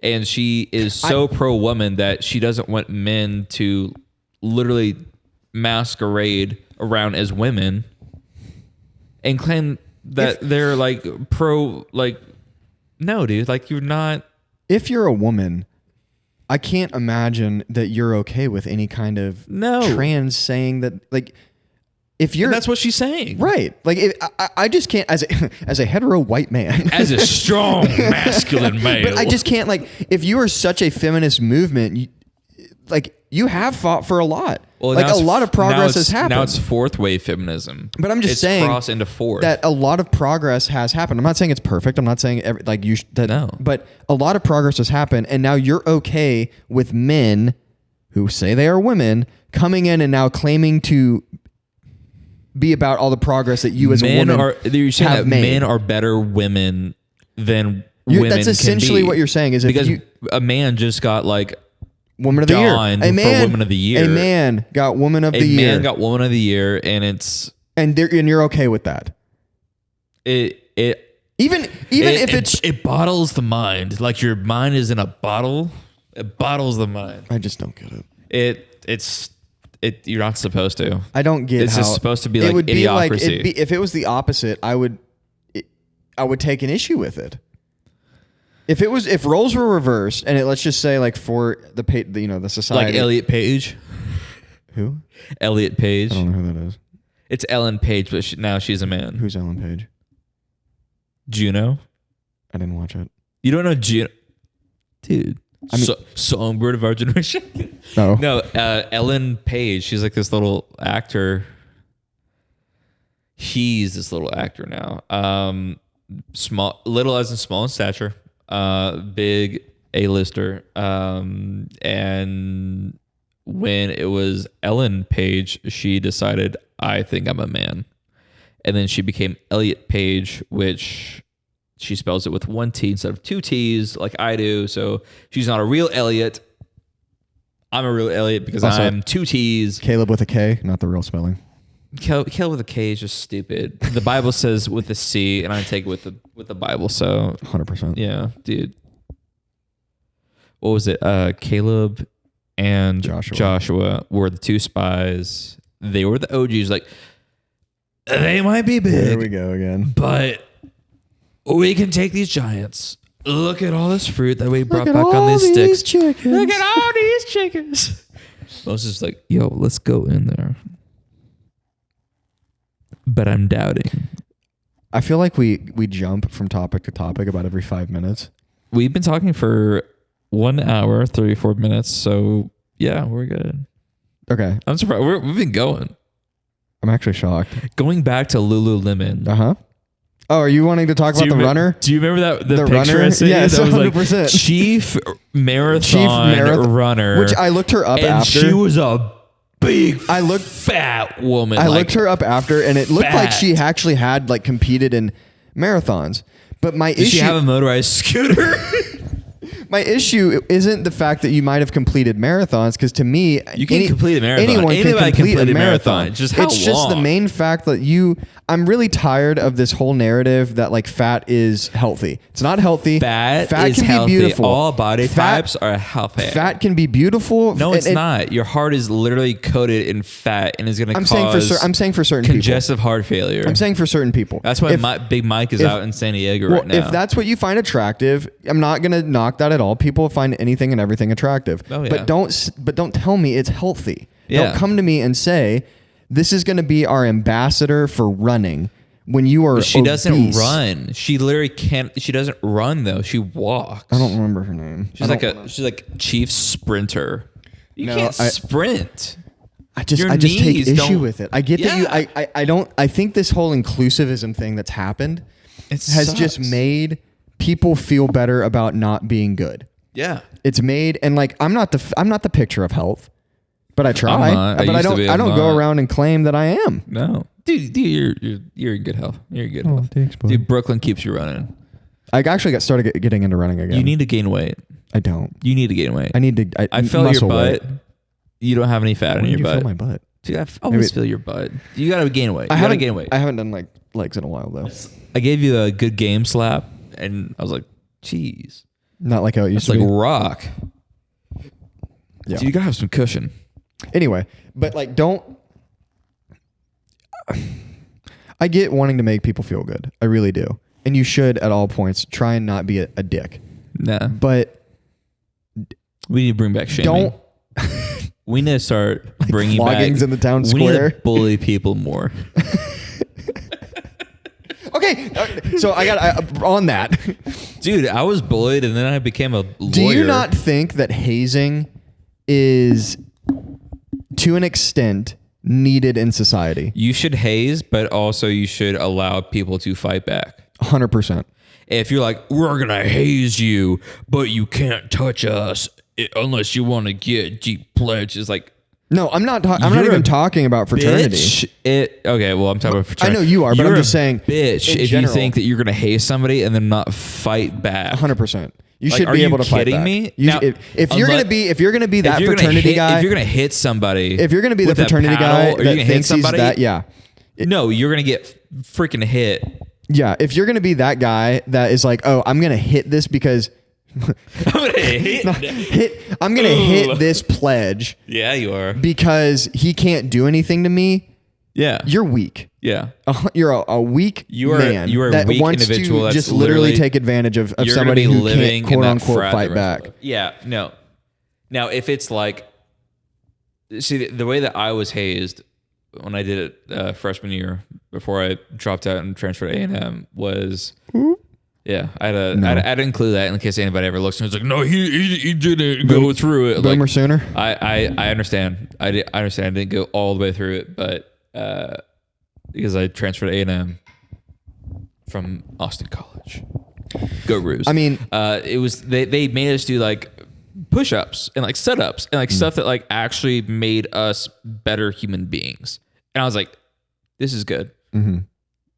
And she is so pro-woman that she doesn't want men to literally masquerade around as women and claim that they're like pro, like, no, dude, like you're not. If you're a woman, I can't imagine that you're okay with any kind of trans saying that, like, if you're, And that's what she's saying. right. Like, I just can't, as a hetero white man, As a strong masculine male. but I just can't, like, if you are such a feminist movement, you have fought for a lot. Well, like, now a lot of progress has Now happened. it's fourth wave feminism. But I'm just It's saying crossed into fourth. that a lot of progress has happened. I'm not saying it's perfect. I'm not saying No. but a lot of progress has happened, and now you're okay with men who say they are women coming in and now claiming to be about all the progress that you as a woman you're saying have that made. men are better women than women That's can essentially be. what you're saying is if because you, a man just got like woman of the year, Dawned a for man, Woman of the Year. a man got woman of a the year, man got woman of the year, and it's and you're okay with that. it Even if it's, it bottles the mind, like your mind is in a bottle. It bottles the mind. I just don't get it. It's you're not supposed to. I don't get It's how just supposed to be it like would be like idiocracy. if it was the opposite, I would take an issue with it. If roles were reversed and let's just say like for the society, Like Elliott Page. who? Elliott Page. I don't know who that is. It's Ellen Page, but now she's a man. Who's Ellen Page? Juno. I didn't watch it. You don't know Juno, dude. I mean- Songbird of our generation. Oh No, Ellen Page. She's like this little actor. He's this little actor now. Little as in small in stature. Big A-lister. And when it was Ellen Page, she decided, I think I'm a man. And then she became Elliott Page, which she spells it with one T instead of two T's like I do. So she's not a real Elliott. I'm a real Elliott because Also, I'm two T's. Caleb with a K, not the real spelling. Kill with a K is just stupid. The Bible says with a C, and I take it with the Bible. So 100%. yeah, dude. What was it? Caleb and Joshua were the two spies. They were the OGs. Like, they might be big. There we go again. But we can take these giants. Look at all this fruit that we brought back on these sticks. Chickens. Look at all these chickens. Moses is like, yo, let's go in there. But I'm doubting. I feel like we jump from topic to topic about every 5 minutes. We've been talking for 1 hour, 34 minutes. So, yeah, we're good. Okay. I'm surprised. We've been going. I'm actually shocked. Going back to Lululemon. Uh-huh. Oh, are you wanting to talk about the runner? Do you remember that the picture runner? I sent you? Yes, that was 100%. Like chief marathon runner. Which I looked her up and after. She was a big fat woman. I looked her up after, and it looked like she actually had like competed in marathons. But my issue... Did she have a motorized scooter? My issue isn't the fact that you might have completed marathons, because to me, you can complete a marathon. Anyone can complete a marathon. It's just how long. It's just the main fact that I'm really tired of this whole narrative that like fat is healthy. It's not healthy. Fat is can healthy. Be beautiful. All body types are healthy. Fat can be beautiful. No, it's not. Your heart is literally coated in fat and is going to cause I'm saying for certain congestive heart failure. I'm saying for certain people. That's why Big Mike is out in San Diego right now. If that's what you find attractive, I'm not going to knock that at all. People find anything and everything attractive. Oh, yeah. But don't tell me it's healthy. Yeah. Don't come to me and say this is going to be our ambassador for running when you are She obese. doesn't run. She literally can't. She doesn't run though. She walks. I don't remember her name. She's like chief sprinter. You can't sprint. I just take issue with it. I get that you. I don't. I think this whole inclusivism thing that's happened has just made people feel better about not being good. Yeah, it's made, and like I'm not the picture of health, but I try. But I don't go around and claim that I am. No, dude, you're in good health. You're in good health. Thanks, bud. Dude, Brooklyn keeps you running. I actually started getting into running again. You need to gain weight. I don't. You need to gain weight. I need to. I felt your butt. Weight. You don't have any fat in your butt. Feel my butt. Dude, I always feel your butt. You gotta gain weight. You gotta gain weight. I haven't done like legs in a while though. I gave you a good game slap, and I was like, "Jeez." Not like how it used to be. be. It's like rock. Yeah. So you gotta have some cushion. Anyway, but like don't. I get wanting to make people feel good. I really do. And you should at all points try and not be a dick. Nah. But we need to bring back shaming. We need to start bringing floggings back in the town square. We need to bully people more. Okay, so I got on that. Dude, I was bullied and then I became a lawyer. Do you not think that hazing is, to an extent, needed in society? You should haze, but also you should allow people to fight back. 100%. If you're like, we're going to haze you, but you can't touch us unless you want to get deep pledge, it's like, no, I'm not. I'm not even talking about fraternity. Okay, well, I'm talking about fraternity. I know you are, but I'm just saying, bitch, if you think that you're gonna haze somebody and then not fight back, 100%. You should be able to fight back. Are you kidding me? Now, if you're gonna be that fraternity guy, if you're gonna hit somebody, if you're gonna be the fraternity guy that thinks he's that, yeah. No, you're gonna get freaking hit. Yeah, if you're gonna be that guy that is like, oh, I'm gonna hit this because. I'm gonna hit this pledge. Yeah, you are. Because he can't do anything to me. Yeah, you're weak. Yeah, you're a weak man. You are that a weak wants individual. To just literally take advantage of somebody who can't quote unquote fight back. Yeah, no. Now, if it's like, see, the way that I was hazed when I did it freshman year before I dropped out and transferred to A&M was. Yeah, I had to include that in case anybody ever looks and was like, no, he didn't go through it. Boomer sooner. I understand. I understand. I didn't go all the way through it, but because I transferred to A&M from Austin College. Go Roos. I mean, it was they made us do like push-ups and like sit-ups and like stuff that like actually made us better human beings. And I was like, this is good. Mm-hmm.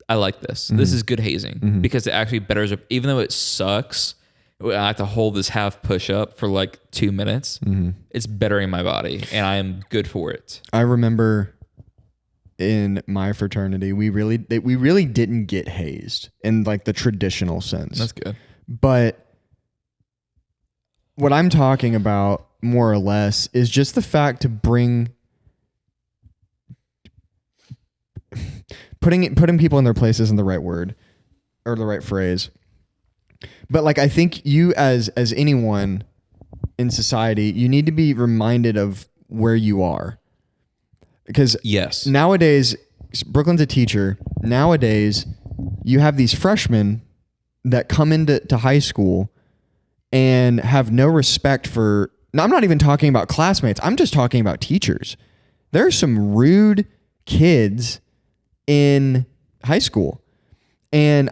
I like this. Mm-hmm. This is good hazing because it actually betters up. Even though it sucks, I have to hold this half push up for like 2 minutes. Mm-hmm. It's bettering my body, and I am good for it. I remember in my fraternity, we really didn't get hazed in like the traditional sense. That's good. But what I'm talking about more or less is just the fact to bring putting people in their place isn't the right word or the right phrase. But like I think you as anyone in society, you need to be reminded of where you are. Because yes, nowadays, Brooklyn's a teacher. Nowadays, you have these freshmen that come into high school and have no respect for. Now, I'm not even talking about classmates. I'm just talking about teachers. There are some rude kids in high school, and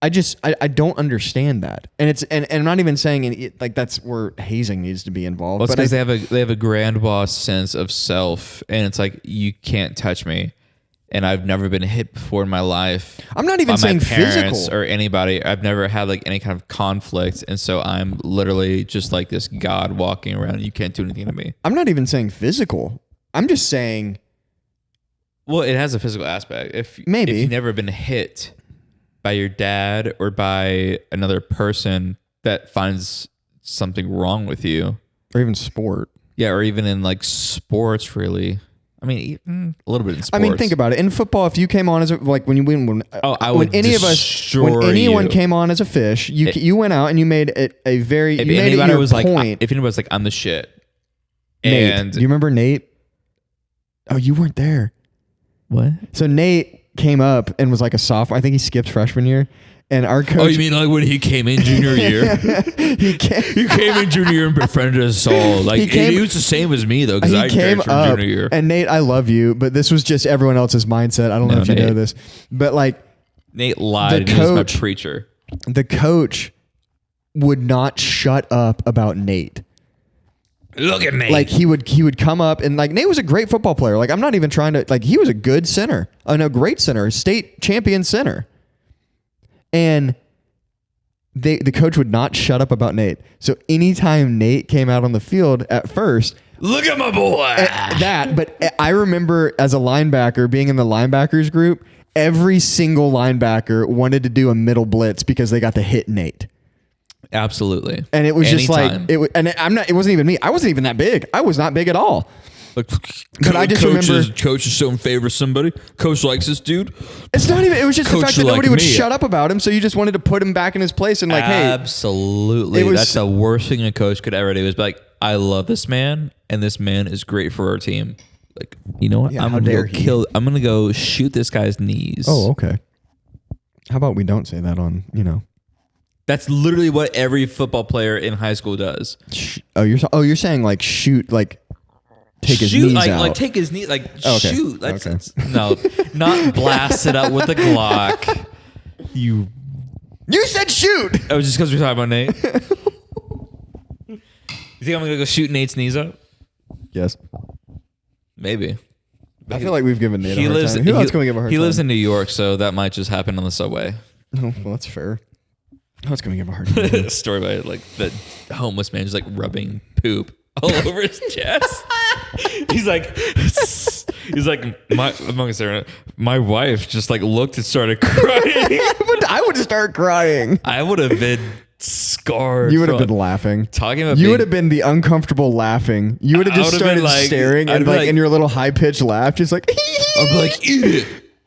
I don't understand that. And I'm not even saying like that's where hazing needs to be involved. Well, it's but because they have a grand boss sense of self, and it's like you can't touch me. And I've never been hit before in my life. I'm not even saying physical or anybody. I've never had like any kind of conflict, and so I'm literally just like this god walking around. You can't do anything to me. I'm not even saying physical. I'm just saying. Well, it has a physical aspect. If you've never been hit by your dad or by another person that finds something wrong with you, or even sport. Yeah, or even in like sports, really. I mean, a little bit in sports. I mean, think about it. In football, if you came on as like when anyone came on as a fish, you went out and you made it a very. If you made anybody it your was point. like, if anybody was like, I'm the shit. Nate, and do you remember Nate? Oh, you weren't there. What? So Nate came up and was like a sophomore. I think he skipped freshman year. And our coach. Oh, you mean like when he came in junior year? he came in junior year and befriended us all. Like he was the same as me though, because I came from junior year. And Nate, I love you, but this was just everyone else's mindset. I don't know if you know this, but like Nate lied. And he was my preacher. The coach would not shut up about Nate. Look at Nate. Like he would come up and like Nate was a great football player. Like I'm not even trying to like he was a good center, a great center, state champion center. And the coach would not shut up about Nate. So anytime Nate came out on the field at first, look at my boy. But I remember as a linebacker being in the linebackers group, every single linebacker wanted to do a middle blitz because they got to hit Nate. Absolutely. And it was just like it wasn't even me. I wasn't even that big. I was not big at all. Like, but I just remember coach is so in favor of somebody. Coach likes this dude. It's not even. It was just coach the fact that nobody would shut up about him, so you just wanted to put him back in his place and like, hey, absolutely. That's the worst thing a coach could ever do. Is be like, I love this man, and this man is great for our team. Like, you know what? Yeah, I'm gonna go shoot this guy's knees. Oh, okay. How about we don't say that on, That's literally what every football player in high school does. You're saying like shoot like. Take his knees out. Like take his knee, shoot. That's no, not blast it out with a Glock. You said shoot. Oh, just because we're talking about Nate. You think I'm gonna go shoot Nate's knees up? Yes. Maybe. I feel like we've given Nate a hard time. Who else can we give a hard time? He lives in New York, so that might just happen on the subway. Oh, well, that's fair. Who else can we give a hard time? Story about like the homeless man just like rubbing poop all over his chest. He's like, my wife just like looked and started crying. I would start crying. I would have been scarred. You would have been laughing. Talking about you would have been the uncomfortable laughing. You would have just started staring and like in your little high pitched laugh, just like I'd be like, eat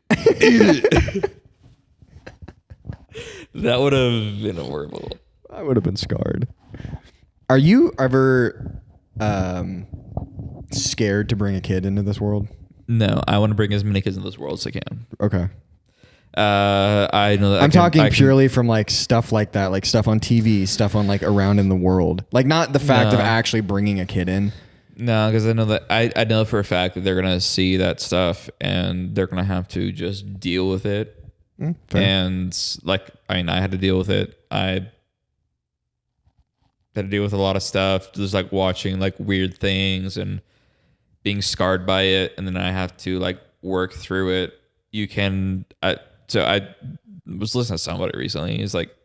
it. That would have been horrible. I would have been scarred. Are you ever scared to bring a kid into this world? No, I want to bring as many kids into this world as I can. Okay. I know that I'm talking purely from like stuff like that, like stuff on TV, stuff on like around in the world, like not the fact of actually bringing a kid in. No, because I know that I know for a fact that they're gonna see that stuff and they're gonna have to just deal with it. Fair. And like, I had to deal with it. I had to deal with a lot of stuff, just like watching like weird things and being scarred by it, and then I have to like work through it. So I was listening to somebody recently. He's like,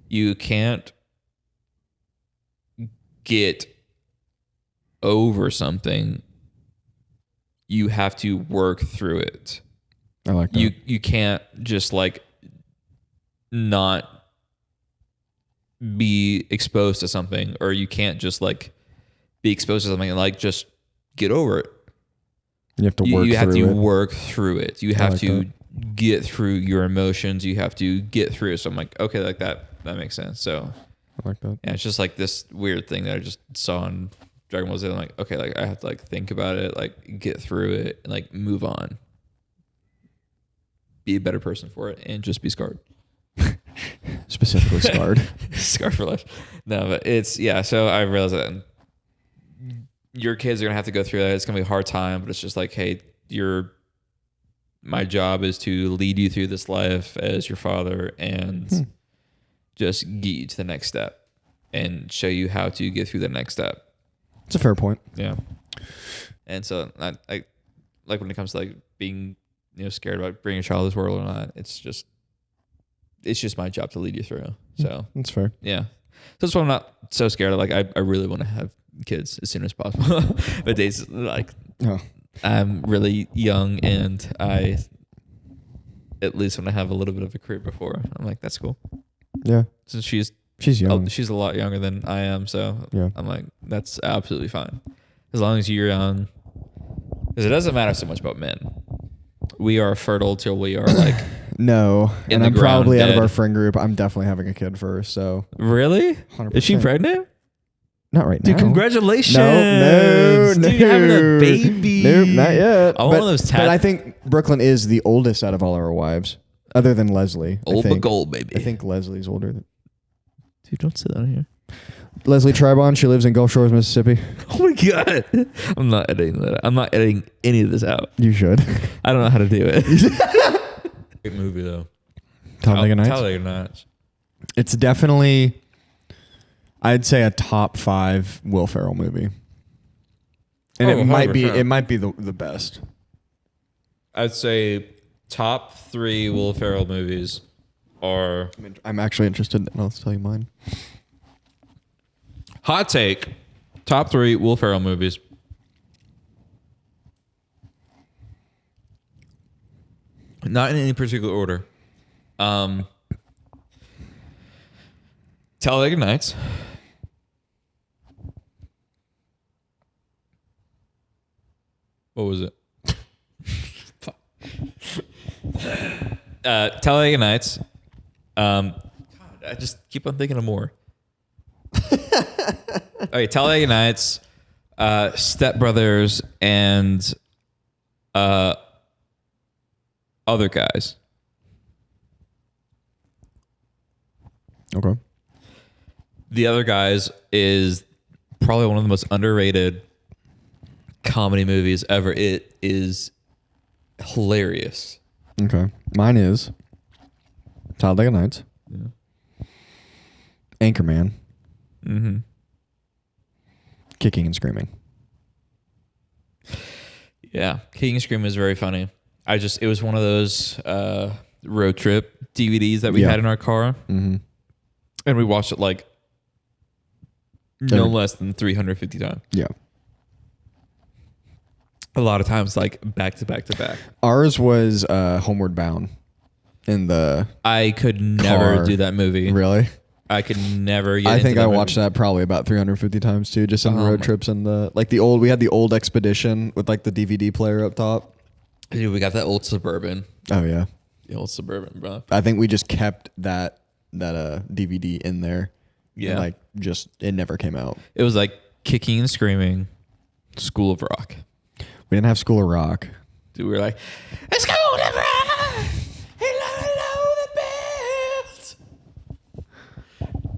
you can't get over something. You have to work through it. I like that. You can't just like not be exposed to something, or you can't just like be exposed to something and like just get over it. You have to work You have through to it. work through it. You have like to get through your emotions. You have to get through it. So I'm like, okay, like that makes sense. So I like that. yeah, it's just like this weird thing that I just saw on Dragon Ball Z. I'm like, okay, like I have to like think about it, like get through it, and like move on. Be a better person for it, and just be scarred. Specifically scarred. Scarred for life. No, but it's so I realized that your kids are gonna have to go through that. It's gonna be a hard time, but it's just like, hey, my job is to lead you through this life as your father and just get you to the next step and show you how to get through the next step. It's a fair point. Yeah. And so I like when it comes to like being, scared about bringing a child to this world or not, it's just my job to lead you through. So That's fair. yeah. So that's why I'm not so scared. Like I really want to have kids as soon as possible. But days like I'm really young and I at least want to have a little bit of a career before. I'm like, that's cool. Yeah. So she's young. She's a lot younger than I am. So yeah. I'm like, that's absolutely fine. As long as you're young. Because it doesn't matter so much about men. We are fertile till we are like no. in And the I'm probably ground out of dead. our friend group. I'm definitely having a kid first. So Really? 100%. Is she pregnant? Not right Dude, now. congratulations. No. Dude, you're having a baby. Nope, not yet. I want one of those but I think Brooklyn is the oldest out of all our wives, other than Leslie. Old but gold, baby. I think Leslie's older. Dude, don't sit down here. Leslie Tribon. She lives in Gulf Shores, Mississippi. Oh my God. I'm not editing that. I'm not editing any of this out. You should. I don't know how to do it. Great movie, though. Talladega Nights. Talladega Nights. It's definitely, I'd say, a top 5 Will Ferrell movie. And it might be 100%. the best. I'd say top 3 Will Ferrell movies are... I'm actually interested, and I'll tell you mine. Hot take. Top 3 Will Ferrell movies. Not in any particular order. Talladega Nights. What was it? Talladega Nights. God, I just keep on thinking of more. Okay, Talladega Nights, Step Brothers, and Other Guys. Okay. The Other Guys is probably one of the most underrated comedy movies ever. It is hilarious. Okay. Mine is Talladega Nights. Yeah. Anchorman. Mm-hmm. Kicking and Screaming. Yeah, Kicking and Screaming is very funny. It was one of those road trip DVDs that we had in our car. Mm-hmm. And we watched it like no less than 350 times. Yeah. A lot of times, like back to back to back. Ours was Homeward Bound in the I could never car. do that movie. Really? I could never get I into think that I movie. watched that probably about 350 times too, just on road trips and we had the old Expedition with like the DVD player up top. Dude, we got that old Suburban. Oh yeah. The old Suburban, bro. I think we just kept that DVD in there. Yeah. And it never came out. It was like Kicking and Screaming, School of Rock. We didn't have School of Rock. Dude, we were like, School of Rock! Hello, the bells!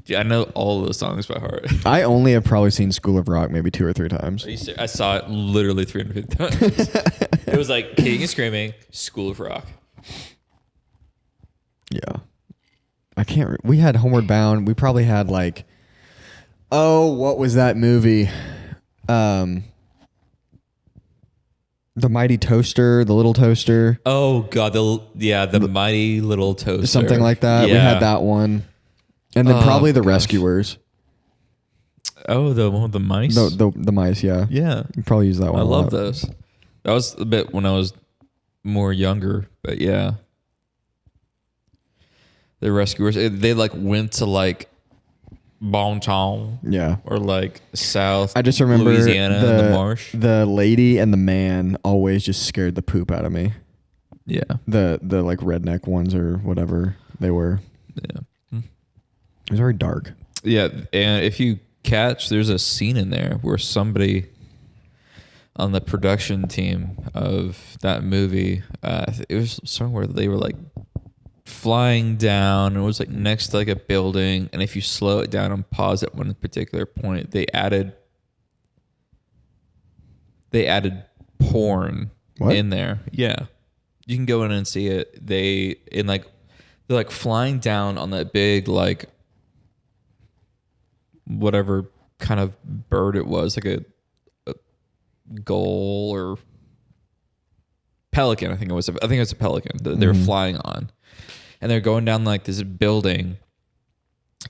Dude, I know all of those songs by heart. I only have probably seen School of Rock maybe 2 or 3 times. I saw it literally 350 times. It was like Kicking and Screaming, School of Rock. Yeah. We had Homeward Bound. We probably had what was that movie? The Mighty Toaster, the Little Toaster. Oh God, the Mighty Little Toaster. Something like that. Yeah. We had that one. And then probably The Rescuers. Oh, the one with the mice? The mice, yeah. Yeah. You probably use that one I a love lot. those. That was a bit when I was more younger, but yeah. The Rescuers, they went to Bon Ton. Yeah. Or like South I just remember Louisiana and the marsh. The lady and the man always just scared the poop out of me. Yeah. The like redneck ones or whatever they were. Yeah. It was very dark. Yeah, and if you catch, there's a scene in there where somebody on the production team of that movie, it was somewhere they were like flying down. It was like next to like a building, and if you slow it down and pause at one particular point, they added porn in there. Yeah, you can go in and see it. They're like flying down on that big like whatever kind of bird it was, like a gull or pelican. I think it was a pelican that they were flying on, and they're going down like this building,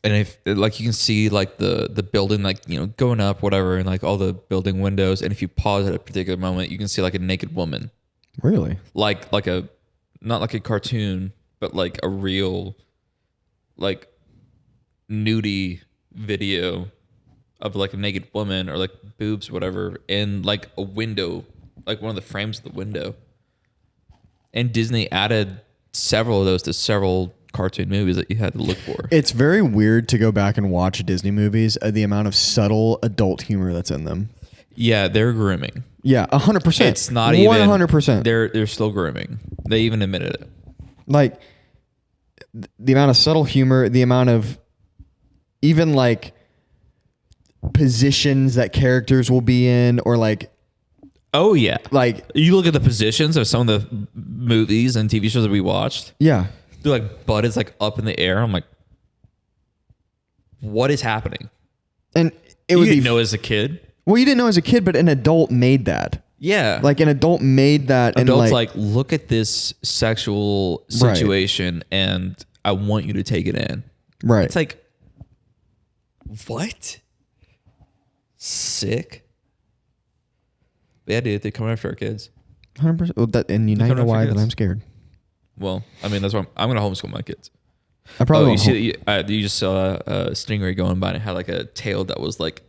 and if like you can see like the building like going up whatever, and like all the building windows, and if you pause at a particular moment, you can see like a naked woman. Really? Like a not like a cartoon, but like a real like nudie video of like a naked woman or like boobs, whatever, in like a window, like one of the frames of the window. And Disney added several of those to several cartoon movies that you had to look for. It's very weird to go back and watch Disney movies, the amount of subtle adult humor that's in them. Yeah, they're grooming. Yeah, 100%. It's not even 100%. They're still grooming. They even admitted it. Like the amount of subtle humor, the amount of even like positions that characters will be in, or like, oh yeah, like you look at the positions of some of the movies and TV shows that we watched. Yeah, they're like butt is like up in the air. I'm like, what is happening? And you didn't know as a kid. Well, you didn't know as a kid, but an adult made that. Yeah, like an adult made that. Adults and like look at this sexual situation, and I want you to take it in. Right. It's like, what? Sick. Yeah, dude, they're coming after our kids. 100%. Well, and you know why that I'm scared. Well, I mean, that's why I'm going to homeschool my kids. I probably won't. You just saw a stingray going by and it had like a tail that was like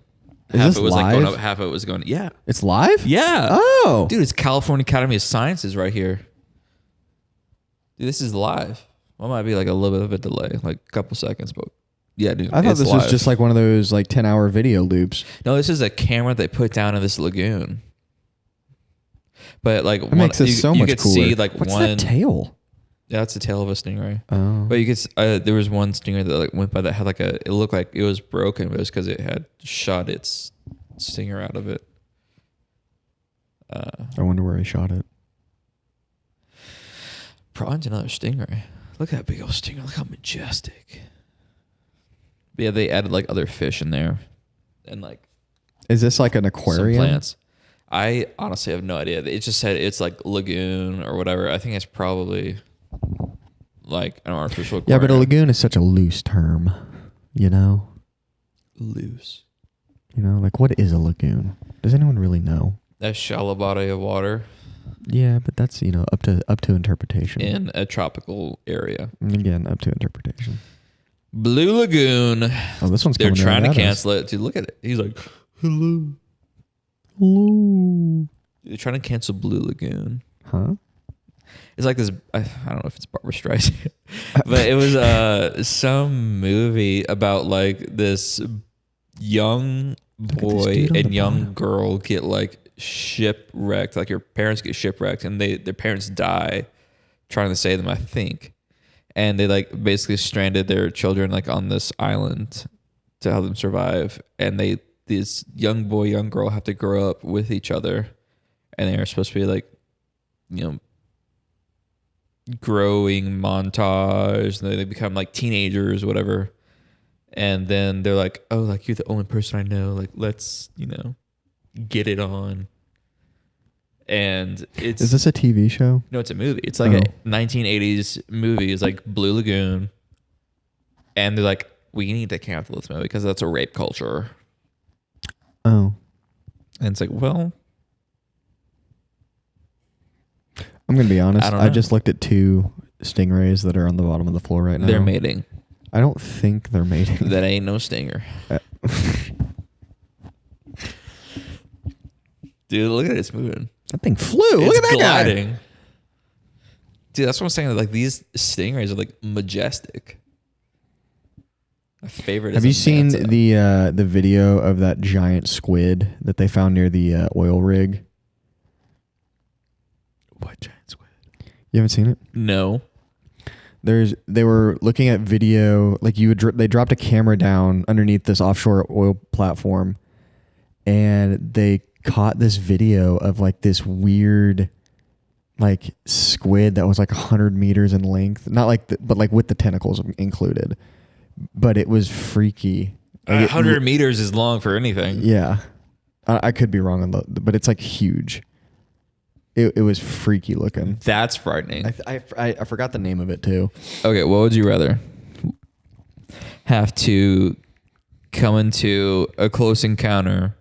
Is half this it was live? like going up, half it was going. Yeah, it's live. Yeah. Oh, dude, it's California Academy of Sciences right here. Dude, this is live. Well, might be like a little bit of a delay, like a couple seconds, but yeah, dude. I thought this live. was just like one of those like 10-hour video loops. No, this is a camera they put down in this lagoon. But like, it makes this so much could cooler. See like what's one that tail? Yeah, that's the tail of a stingray. Oh, but you could. There was one stingray that like went by that had like it looked like it was broken, but it was because it had shot its stinger out of it. I wonder where he shot it. Probably into another stingray. Look at that big old stinger. Look how majestic. But yeah, they added like other fish in there, and like. Is this like an aquarium? Some plants. I honestly have no idea. It just said it's like lagoon or whatever. I think it's probably like an artificial aquarium. Yeah, but a lagoon is such a loose term, you know? Loose. You know, like what is a lagoon? Does anyone really know? A shallow body of water. Yeah, but that's, up to interpretation. In a tropical area. Again, up to interpretation. Blue Lagoon. Oh, this one's They're coming trying right to at cancel it. Dude, look at it. He's like, hello. Hello. They're trying to cancel Blue Lagoon. Huh? It's like this. I don't know if it's Barbra Streisand, but it was some movie about like this young boy and young girl get like shipwrecked. Like your parents get shipwrecked, and their parents die trying to save them. I think, and they like basically stranded their children like on this island to help them survive, and this young boy, young girl have to grow up with each other, and they are supposed to be like, growing montage, and they become like teenagers, whatever. And then they're like, oh, like you're the only person I know. Like, let's, get it on. And Is this a TV show? No, it's a movie. It's like a 1980s movie. It's like Blue Lagoon. And they're like, we need to cancel this movie because that's a rape culture. Oh. And it's like, well, I'm going to be honest. I don't I know. just looked at 2 stingrays that are on the bottom of the floor right now. They're mating. I don't think they're mating. That ain't no stinger. Dude, look at it. It's moving. That thing flew. Look at that gliding. guy. Dude, that's what I'm saying. Like, these stingrays are like majestic. My favorite. Have you seen the video of that giant squid that they found near the oil rig? What giant squid? You haven't seen it? No. They were looking at video, like they dropped a camera down underneath this offshore oil platform, and they caught this video of like this weird like squid that was like 100 meters in length, not like but like with the tentacles included, but it was freaky. Like 100 meters is long for anything. Yeah, I could be wrong on but it's like huge. It was freaky looking. That's frightening. I forgot the name of it too. Okay, what would you rather? Have to come into a close encounter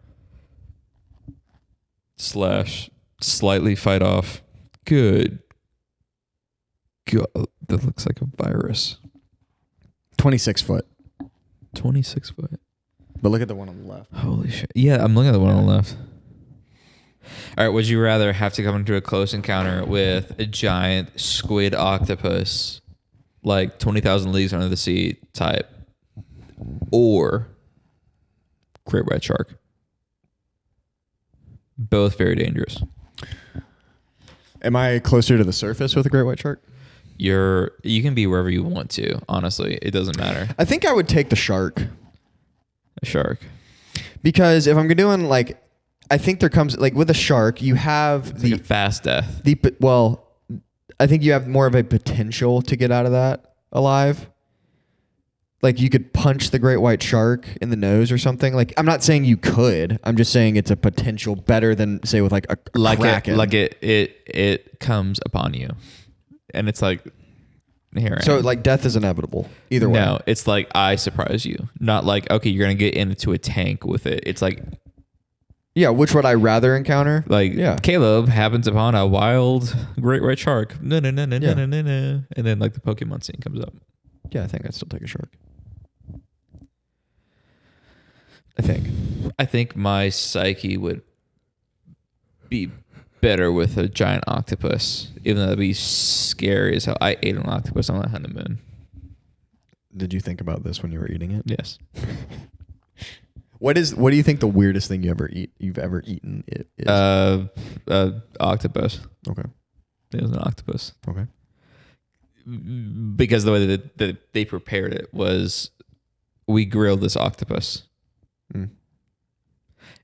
/ slightly fight off. Good. God, that looks like a virus. 26 foot. 26 foot. But look at the one on the left. Holy shit. Yeah, I'm looking at the one on the left. All right, would you rather have to come into a close encounter with a giant squid octopus, like 20,000 Leagues Under the Sea type, or great white shark? Both very dangerous. Am I closer to the surface with a great white shark? You can be wherever you want to. Honestly, it doesn't matter. I think I would take the shark. A shark. Because if I'm doing like, I think there comes like with a shark, you have It's like a fast death. well, I think you have more of a potential to get out of that alive. Like you could punch the great white shark in the nose or something. Like I'm not saying you could. I'm just saying it's a potential better than say with like a kraken. It comes upon you, and it's like here. So like death is inevitable either way. No, it's like I surprise you. Not like okay, you're gonna get into a tank with it. It's like yeah, which would I rather encounter? like yeah. Caleb happens upon a wild great white shark. No, and then like the Pokemon scene comes up. Yeah, I think I'd still take a shark. I think my psyche would be better with a giant octopus, even though that'd be scary as hell. I ate an octopus on the honeymoon. Did you think about this when you were eating it? Yes. What do you think the weirdest thing you've ever eaten is? Octopus. Okay. It was an octopus. Okay. Because the way that they prepared it was we grilled this octopus. Mm.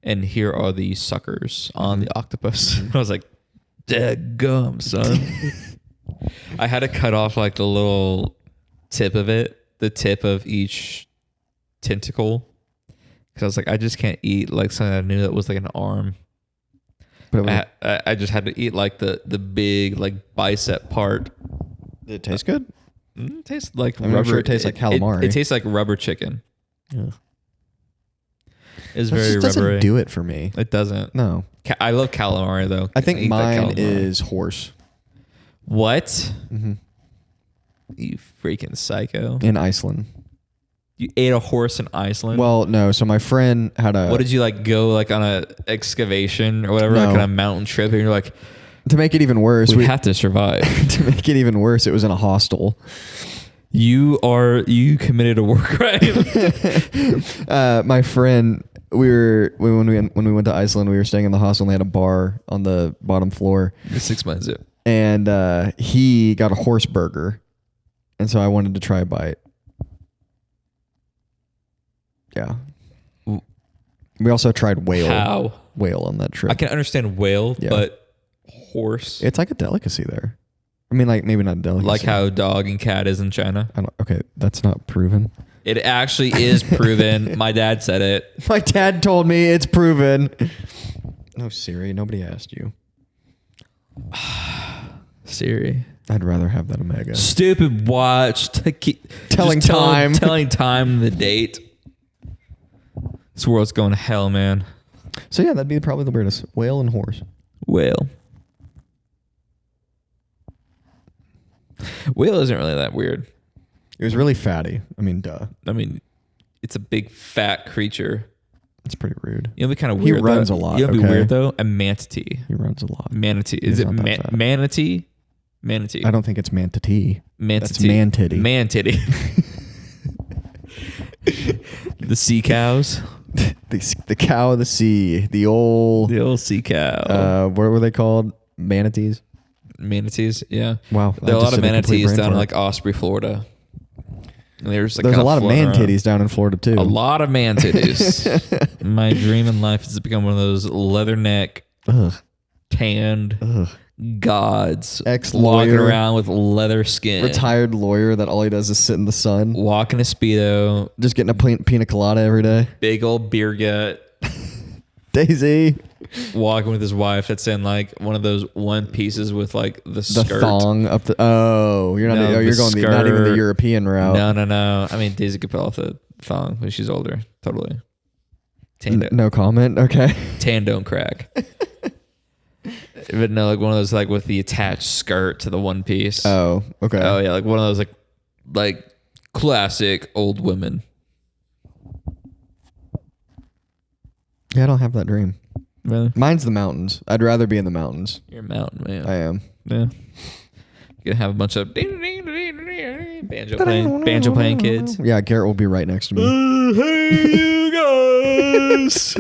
And here are the suckers on the octopus. Mm-hmm. I was like, dadgum, son. I had to cut off like the little tip of it, the tip of each tentacle. Because I was like, I just can't eat like something I knew that was like an arm. But I just had to eat like the big like bicep part. Did it taste good? It tastes like I'm rubber. Sure it tastes like calamari. It tastes like rubber chicken. Yeah. It's very rubbery. Doesn't do it for me. It doesn't. No. I love calamari though. I think mine is horse. What? Mm-hmm. You freaking psycho. In Iceland. You ate a horse in Iceland? Well, no. So my friend had a... What did you like go like on a excavation or whatever, No. like on a mountain trip and you're like... To make it even worse... We have to survive. To make it even worse, it was in a hostel. You committed a war crime. My friend... when we went to Iceland, we were staying in the hostel and they had a bar on the bottom floor. It's expensive. And he got a horse burger. And so I wanted to try a bite. Yeah. We also tried whale. How? Whale on that trip. I can understand whale, Yeah. but horse. It's like a delicacy there. I mean, like maybe not a delicacy. Like how dog and cat is in China. Okay, that's not proven. It actually is proven. My dad said it. My dad told me it's proven. No, Siri, nobody asked you. Siri. I'd rather have that Omega. Stupid watch. Telling time. Telling time, the date. This world's going to hell, man. So yeah, that'd be probably the weirdest. Whale and horse. Whale. Whale isn't really that weird. It was really fatty. I mean, duh. I mean, it's a big fat creature. It's pretty rude. You know, be kind of weird. He runs a lot. You know, be okay? weird though. A manatee. He runs a lot. Manatee. Is it manatee? Manatee. I don't think it's manatee. That's Manatee. man-titty. Man-titty. The sea cows. The cow of the sea. The old sea cow. what were they called? Manatees? Manatees, yeah. Wow. There are a lot of manatees down in like Osprey, Florida. And there's a lot of man titties down in Florida too. A lot of man titties. My dream in life is to become one of those leather neck, tanned gods, walking around with leather skin. Retired lawyer that all he does is sit in the sun, walking a Speedo, just getting a pina colada every day. Big old beer gut. Daisy. Walking with his wife that's in like one of those one pieces with like the skirt. Thong up the. Oh, you're not. No, you're going not even the European route. No. I mean, Daisy could pull off the thong, but she's older. Totally. No comment. Okay. Tan don't crack. But no, like one of those like with the attached skirt to the one piece. Oh, okay. Oh yeah, like one of those like classic old women. Yeah, I don't have that dream. Really? Mine's the mountains. I'd rather be in the mountains. You're a mountain man. I am. Yeah. You're gonna have a bunch of banjo playing kids. Yeah, Garrett will be right next to me. Hey, you guys.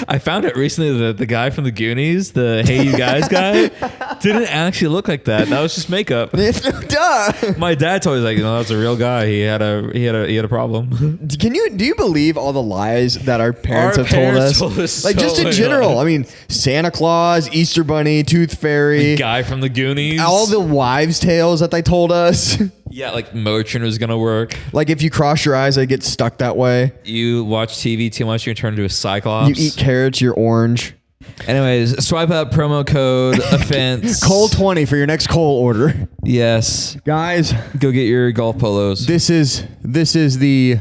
I found out recently that the guy from the Goonies, the "Hey You Guys" guy, didn't actually look like that. That was just makeup. Duh. My dad told me, like, no, that's a real guy. He had a problem. Do you believe all the lies that our parents have told us? Like, just in general. I mean, Santa Claus, Easter Bunny, Tooth Fairy, the guy from the Goonies, all the wives' tales that they told us. Yeah, like Motrin was gonna work. Like if you cross your eyes, they get stuck that way. You watch TV too much, you're turned into a cyclops. You eat carrots, you're orange. Anyways, swipe up promo code offense. Cole20 for your next Cole order. Yes, guys, go get your golf polos. This is the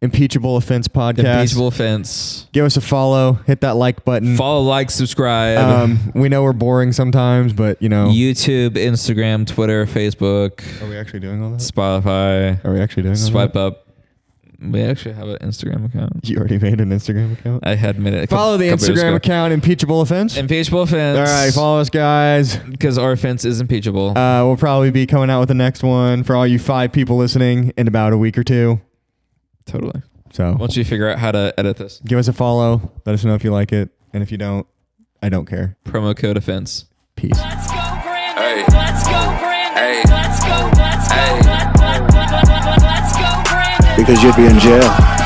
Impeachable Offense podcast. Impeachable Offense. Give us a follow. Hit that like button. Follow, like, subscribe. We know we're boring sometimes, but you know. YouTube, Instagram, Twitter, Facebook. Are we actually doing all that? Spotify. Are we actually doing all that? Swipe up. We actually have an Instagram account. You already made an Instagram account? I had made it. Follow the Instagram account, Impeachable Offense. Impeachable Offense. All right, follow us, guys. Because our offense is impeachable. We'll probably be coming out with the next one for all you 5 people listening in about a week or 2. Totally. So once you figure out how to edit this, give us a follow. Let us know if you like it. And if you don't, I don't care. Promo code offense. Peace. Let's go, Brandon. Hey. Let's go, Brandon. Hey. Let's go, Brandon. Because you'd be in jail.